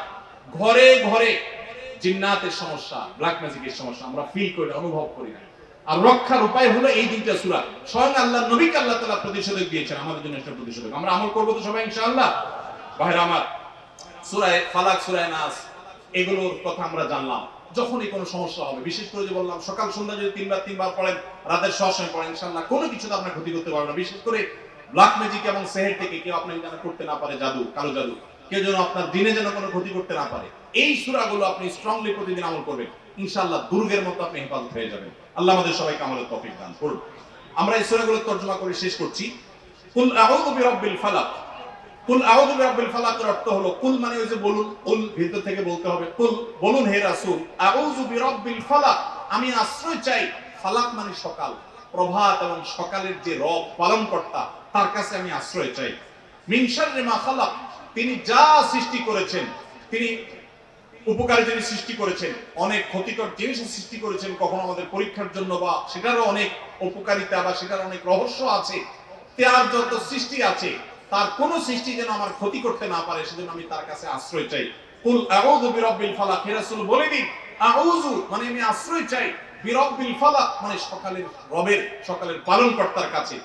ঘরে ঘরে জিন্নাতের সমস্যা, ব্ল্যাক ম্যাজিকের সমস্যা আমরা ফিল করি, অনুভব করি না। আর রক্ষার উপায় হলো এই দুইটা সূরা। স্বয়ং আল্লাহর নবীকে আল্লাহ তাআলা প্রতিষেধক দিয়েছেন আমাদের জন্য, একটা প্রতিষেধক। আমরা আমল করব তো সবাই ইনশাআল্লাহ। ভাইরা আমার, সূরা ফালাক, সূরা নাস এগুলোর কথা আমরা জানলাম। যখনই কোনো সমস্যা হবে, বিশেষ করে যে বললাম সকাল সন্ধ্যা যদি তিনবার পড়েন, রাতের সময় পড়েন, ইনশাআল্লাহ কোনো কিছু তো আপনার ক্ষতি করতে পারবে না। বিশেষ করে ব্ল্যাক ম্যাজিক এবং সেহের থেকে কেউ আপনাকে যেন করতে না পারে, জাদু, কালো জাদু, কেউ যেন আপনার দিনে যেন কোনো ক্ষতি করতে না পারে। এই সূরাগুলো আপনি স্ট্রংলি প্রতিদিন আমল করবেন, ইনশাআল্লাহ দুর্গের মতো আপনি হেফাজত হয়ে যাবেন। আল্লাহ আমাদের সবাইকে আমলের তৌফিক দান করুন। আমরা এই সূরাগুলোর তরজমা করে শেষ করছি। কুল আউযু বিরাব্বিল ফালাক। কুল আউযু বিরাব্বিল ফালাকের অর্থ হলো, কুল মানে ওই যে বলুন, কুল ভিতর থেকে বলতে হবে, কুল বলুন হে রাসূল, আউযু বিরাব্বিল ফালাক, আমি আশ্রয় চাই। ফালাক মানে সকাল, প্রভাত এবং সকালের যে রব পালনকর্তা তার কাছে আমি আশ্রয় চাই। মিন শাররি মা খালাক, তিনি যা সৃষ্টি করেছেন, তিনি উপকারী জিনিস সৃষ্টি করেছেন, অনেক ক্ষতিকর জিনিস সৃষ্টি করেছেন, কখনো আমাদের পরীক্ষার জন্য, বা সেটারও অনেক উপকারিতা বা সেটার অনেক রহস্য আছে। তার যত সৃষ্টি আছে তার কোন সৃষ্টি যেন আমার ক্ষতি করতে না পারে, সেজন্য আমি তার কাছে আশ্রয় চাই। কুল আউযু বিরাব্বিল ফালাক, হে রাসূল বলে দিন, আউযু মানে আমি আশ্রয় চাই, বিরাব্বিল ফালাক মানে সকালের রবের, সকালের পালনকর্তার কাছে।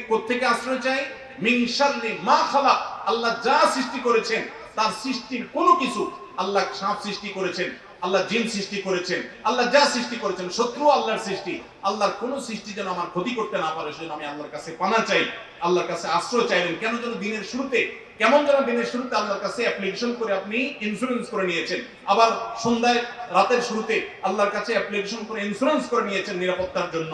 কোত্থেকে আশ্রয় চাই? মিন শাররি মা খালাক, আল্লাহ যা সৃষ্টি করেছেন তার সৃষ্টির কোনো কিছু, আল্লাহ সাপ সৃষ্টি করেছেন, আল্লাহ জিন সৃষ্টি করেছেন, আল্লাহ যা সৃষ্টি করেছেন শত্রু আল্লাহর সৃষ্টি, আল্লাহর কোন সৃষ্টি যেন আমার ক্ষতি করতে না পারে, সেজন্য আমি আল্লাহর কাছে পানা চাই, আল্লাহর কাছে আশ্রয় চাইলেন। কেন যেন দিনের শুরুতে, কেমন যেন দিনের শুরুতে আল্লাহর কাছে অ্যাপ্লিকেশন করে আপনি ইন্স্যুরেন্স করে নিয়েছেন, আবার সন্ধ্যায় রাতের শুরুতে আল্লাহর কাছে অ্যাপ্লিকেশন করে ইন্স্যুরেন্স করে নিয়েছেন নিরাপত্তার জন্য।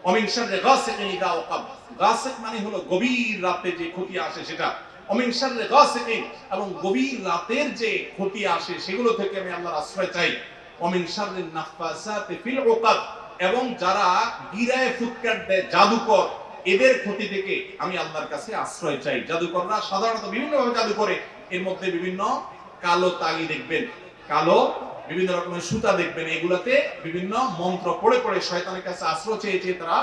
অমিন শাররি গাসিকিন ইযা ওয়াকাব, গাসিক মানে হলো গভীর রাতে যে ক্ষতি আসে সেটা। অমিন শাররি গাসিকিন, এবং গভীর রাতের যে ক্ষতি আসে সেগুলো থেকে আমি আল্লাহর আশ্রয় চাই। অমিন শাররিন নাফাসাতি ফিল উকাদ, এবং যারা গিরায় ফুৎকার দেয়, জাদুকর, এদের ক্ষতি থেকে আমি আল্লাহর কাছে আশ্রয় চাই। জাদুকররা সাধারণত বিভিন্ন ভাবে জাদু করে, এর মধ্যে বিভিন্ন কালো তাগি দেখবেন, কালো বিভিন্ন রকমের সুতা দেখবেন, এগুলাতে বিভিন্ন মন্ত্র পড়ে পড়ে শয়তানের কাছে আশ্রয় চেয়ে তারা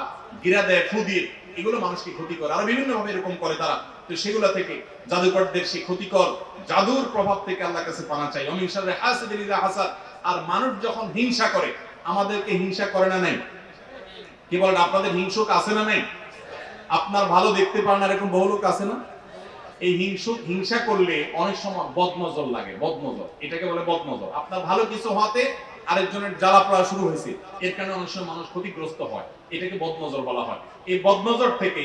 গিরা দেয়, ফু দিয়ে, এগুলো মানুষকে ক্ষতি করে, আর বিভিন্ন ভাবে এরকম করে তারা। তো সেগুলা থেকে, জাদুকরদের সেই ক্ষতিকর জাদুর প্রভাব থেকে আল্লাহর কাছে পানা চাই। অমিন শাররি হাসিদিন ইযা হাসাদ, আর মানুষ যখন হিংসা করে, আমাদেরকে হিংসা করে না নাই? কি বলেন, আপনাদের হিংসুক আছে না নাই? আপনার ভালো দেখতে পারেন না এরকম বহু লোক আছে না? এই হিংসা করলে অনেক সময় বদনজর লাগে, বদনজর, এটাকে বলে বদনজর। আপনার ভালো কিছু হতে আরেকজনের জ্বালা পড়া শুরু হয়েছে, এর কারণে অনেক সময় মানুষ ক্ষতিগ্রস্ত হয়, এটাকে বদনজর বলা হয়। এই বদনজর থেকে,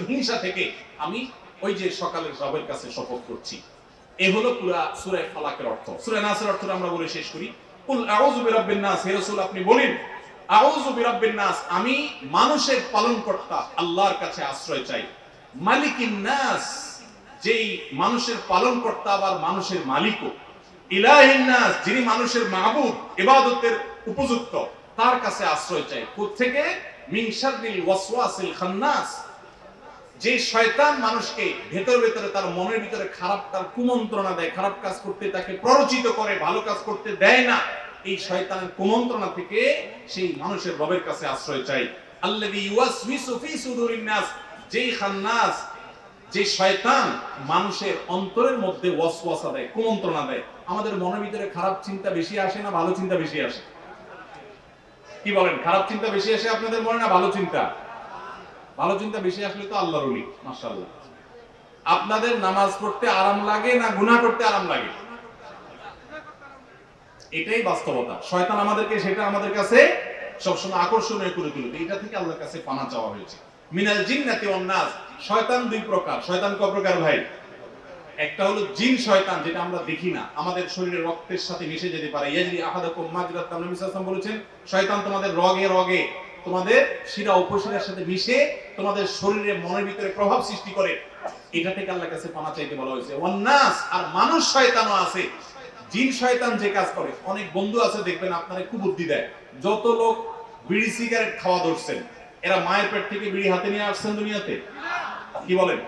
হিংসা থেকে আমি ওই যে সকালের রবের কাছে শপথ করছি। এই হলো পুরা সূরা ফালাকের অর্থ। সূরা নাসের অর্থটা আমরা বলে শেষ করি। কুল আউযু বিরাব্বিন নাস, হে রাসূল আপনি বলেন, আউযু বিরাব্বিন নাস, আমি মানুষের পালনকর্তা আল্লাহর কাছে আশ্রয় চাই। মালিকিন নাস, যেই মানুষের পালনকর্তা আবার মানুষের মালিকও। ইলাহিন নাস, যিনি মানুষের মাবুদ, ইবাদতের উপযুক্ত, তার কাছে আশ্রয় চাই। কোত্থেকে? মিন শাররিল ওয়াসওয়াসিল খান্নাস, যে শয়তান মানুষকে ভেতরে তার মনের ভিতরে খারাপ, তার কুমন্ত্রণা দেয়, খারাপ কাজ করতে তাকে প্ররোচিত করে, ভালো কাজ করতে দেয় না, এই শয়তানের কুমন্ত্রণা থেকে সেই মানুষের রবের কাছে আশ্রয় চাই। আল্লাযী ইউওয়াসওয়িসু ফি সুদুরিন নাস, যেই খান্নাস, যে শয়তান মানুষের অন্তরের মধ্যে ওয়াসওয়াসা দেয়, কুমন্ত্রণা দেয়। আমাদের মনের ভিতরে খারাপ চিন্তা বেশি আসে না ভালো চিন্তা বেশি আসে? কি বলেন, খারাপ চিন্তা বেশি আসে আপনাদের মনে না ভালো চিন্তা? ভালো চিন্তা বেশি আসলে তো আল্লাহর ওলি, মাশাআল্লাহ। আপনাদের নামাজ পড়তে আরাম লাগে না গুনাহ করতে আরাম লাগে? এটাই বাস্তবতা। শয়তান আমাদের কাছে সবসময় আকর্ষণীয় করে তুলবে, এটা থেকে আল্লাহর কাছে পানা চাওয়া হয়েছে। মিনাল জিন্নাতি ওয়ান নাস, শয়তান দুই প্রকার। শয়তান কয় প্রকার ভাই? একটা হলো জিন শয়তান, যেটা আমরা দেখি না, আমাদের শরীরের রক্তের সাথে মিশে যেতে পারে। ইয়াজরি আহাদাকুম মাজরাত, নবী সাল্লাল্লাহু আলাইহি ওয়াসাল্লাম বলেছেন শয়তান তোমাদের রগে রগে, তোমাদের শিরা উপশিরার সাথে মিশে তোমাদের শরীরে মনের ভিতরে প্রভাব সৃষ্টি করে। এটা থেকে আল্লাহর কাছে পানা চাইতে বলা হয়েছে। ওয়ান নাস, আর মানুষ শয়তানও আছে। জিন শয়তান যে কাজ করে, অনেক বন্ধু আছে দেখবেন আপনারা খুব বুদ্ধি দেয়। যত লোক বিড়ি সিগারেট খাওয়া ধরছেন, এরা মায়ের পেট থেকে বিড়ি হাতে নিয়ে আসছেন দুনিয়াতে? কি বলেন?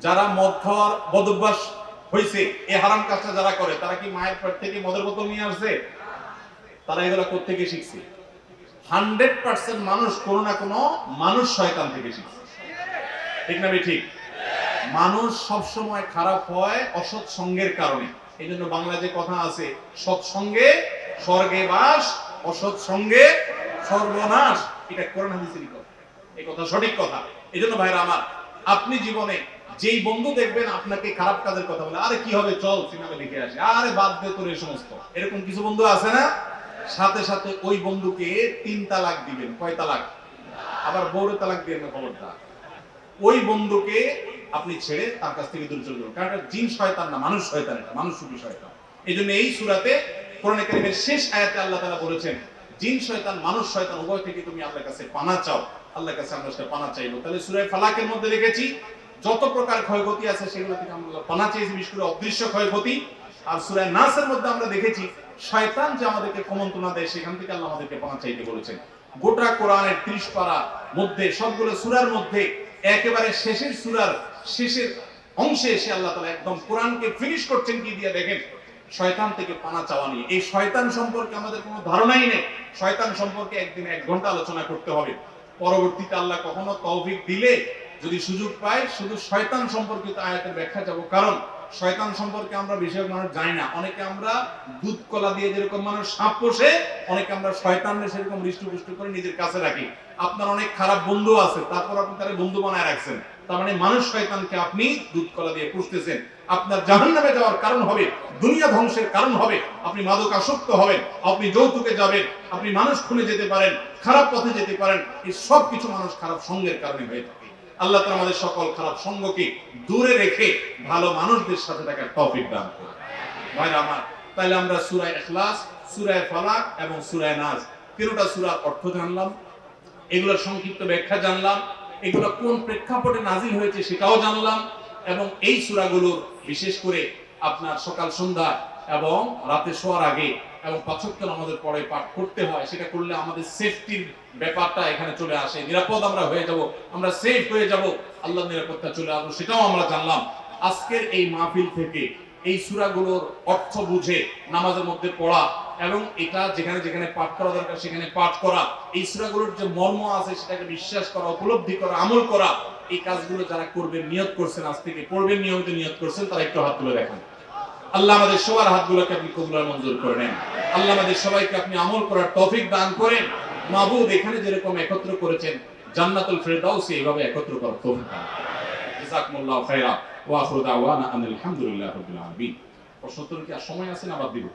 যারা মদ খাওয়ার বদভ্যাস হয়েছে, এই হারাম কাজটা যারা করে, তারা কি মায়ের পেট থেকে মদের বোতল নিয়ে আসছে? তারা এগুলা কোত্থেকে শিখছে? 100% মানুষ কোনো না কোনো মানুষ শয়তান থেকে শিখছে। ঠিক না ঠিক? মানুষ সবসময় খারাপ হয় অসৎ সঙ্গের কারণে। এই জন্য বাংলা যে কথা আছে, সৎসঙ্গে স্বর্গে বাস, অসৎ সঙ্গে সর্বনাশ, এটা কোরআন হাদিসেরই কথা। এই কথা সঠিক কথা। এই জন্য ভাইরা আমার, আপনি জীবনে যেই বন্ধু দেখবেন আপনাকে খারাপ কাজের কথা বলে, আরে কি হবে চল সিনেমা দেখে আসি, আরে বাদ দে তোর এই সমস্ত, এরকম কিছু বন্ধু আছে না? সাথে সাথে ওই বন্ধুকে 3 তালাক দিবেন। কয় তালাক? আবার বউরে তালাক দিবেন না, খবরদার। ওই বন্ধুকে আপনি ছেড়ে তার কাছ থেকে দূরে চলে যাবেন, কারণ এটা জিন শয়তান না, মানুষ শয়তান, এটা মানুষ রূপী শয়তান। এই জন্য এই সূরাতে কোরআনে কারীমের শেষ আয়াতে আল্লাহ তাআলা বলেছেন, জিন শয়তান মানুষ শয়তান উভয় থেকে তুমি আল্লাহর কাছে পানা চাও। আল্লাহর কাছে আমরা সেটা পানা চাইবো। তাহলে সূরা ফালাকের মধ্যে দেখেছি যত প্রকার ক্ষয়ক্ষতি আছে সেগুলো থেকে আমরা পানা চাইছি, বিশেষ করে অদৃশ্য ক্ষয়ক্ষতি। আর সূরা নাসের মধ্যে আমরা দেখেছি শয়তান যে আমাদেরকে কুমন্ত্রণা দেয়, সেখান থেকে আল্লাহ আমাদেরকে পানা চাইতে বলেছেন। গোটা কোরআনের 30 পারা মধ্যে, সবগুলো সূরার মধ্যে একেবারে শেষের সূরার শেষের অংশে এসে আল্লাহ তাআলা একদম কোরআনকে ফিনিশ করছেন কি দিয়ে দেখেন, শয়তান থেকে পানা চাওয়া নিয়ে। এই শয়তান সম্পর্কে আমাদের কোনো ধারণাই নেই। শয়তান সম্পর্কে একদিন 1 ঘন্টা আলোচনা করতে হবে। পরবর্তীতে আল্লাহ কখনো তৌফিক দিলে যদি সুযোগ পাই, শুধু শয়তান সম্পর্কিত আয়াতের ব্যাখ্যা যাব। কারণ শয়তান সম্পর্কে আমরা বেশিরভাগ মানুষ জানি না। অনেকে আমরা দুধ কলা দিয়ে যেরকম মানুষ সাপ পোষে, অনেকে আমরা শয়তানকে সেরকম হৃষ্টপুষ্ট করে নিজের কাছে রাখি। আপনার অনেক খারাপ বন্ধু আছে, তারপর আপনি তারে বন্ধু বানায় রাখছেন। তার মানে মানুষ শয়তানকে আপনি দুধ কলা দিয়ে পুষতেছেন। আপনার জাহান্নামে যাওয়ার কারণ হবে, দুনিয়া ধ্বংসের কারণ হবে, আপনি মাদকাসক্ত হবেন, আপনি যৌতুকে যাবেন, আপনি মানুষ খুনে যেতে পারেন, খারাপ পথে যেতে পারেন। এই সব কিছু মানুষ খারাপ সঙ্গের কারণে হয়ে থাকে। আল্লাহ তাআলা আমাদের সকল খারাপ সঙ্গকে দূরে রেখে ভালো মানুষদের সাথে থাকার তৌফিক দান করুন। ভাইরা আমার, তাহলে আমরা সূরা ইখলাস, সূরা ফালাক এবং সূরা নাস তিনটা সূরার অর্থ জানলাম, এগুলোর সংক্ষিপ্ত ব্যাখ্যা জানলাম, এগুলো কোন প্রেক্ষাপটে নাজিল হয়েছে সেটাও জানলাম। এবং এই সূরাগুলোর বিশেষ করে আপনার সকাল সন্ধ্যা এবং রাতে শোয়ার আগে এবং 5 ওয়াক্ত নামাজের পরে পাঠ করতে হয়। সেটা করলে আমাদের সেফটির ব্যাপারটা এখানে চলে আসে, নিরাপদ আমরা হয়ে যাব, আমরা সেফ হয়ে যাব, আল্লাহর নিরাপত্তা চলে আসবে, সেটাও আমরা জানলাম। আজকের এই মাহফিল থেকে এই সূরাগুলোর অর্থ বুঝে নামাজের মধ্যে পড়া এবং এটা যেখানে যেখানে পাঠ করা দরকার সেখানে পাঠ করা, এই সূরাগুলোর যে মর্ম আছে সেটাকে বিশ্বাস করা, উপলব্ধি করা, আমল করা, এই কাজগুলো যারা করবেন, নিয়ত করছেন, আজ থেকে পড়বেন, নিয়মিত নিয়ত করছেন, তারা একটু হাত তুলে দেখেন। আল্লাহ আমাদের সবার হাতগুলোকে আপনি কবুল আর মঞ্জুর করে নেন। আল্লাহ আমাদের সবাইকে আপনি আমল করার তৌফিক দান করেন। মাবুদ, এখানে যেরকম একত্র করেছেন জান্নাতুল ফেরদাউসে এইভাবে একত্র করার তৌফিক দান করেন। জাযাকুমুল্লাহু খাইরা ওয়া আখিরু দাওয়ানা আলহামদুলিল্লাহি রাব্বিল আলামিন। প্রশ্নোত্তর কি আর সময় আছে না বাদ দিব?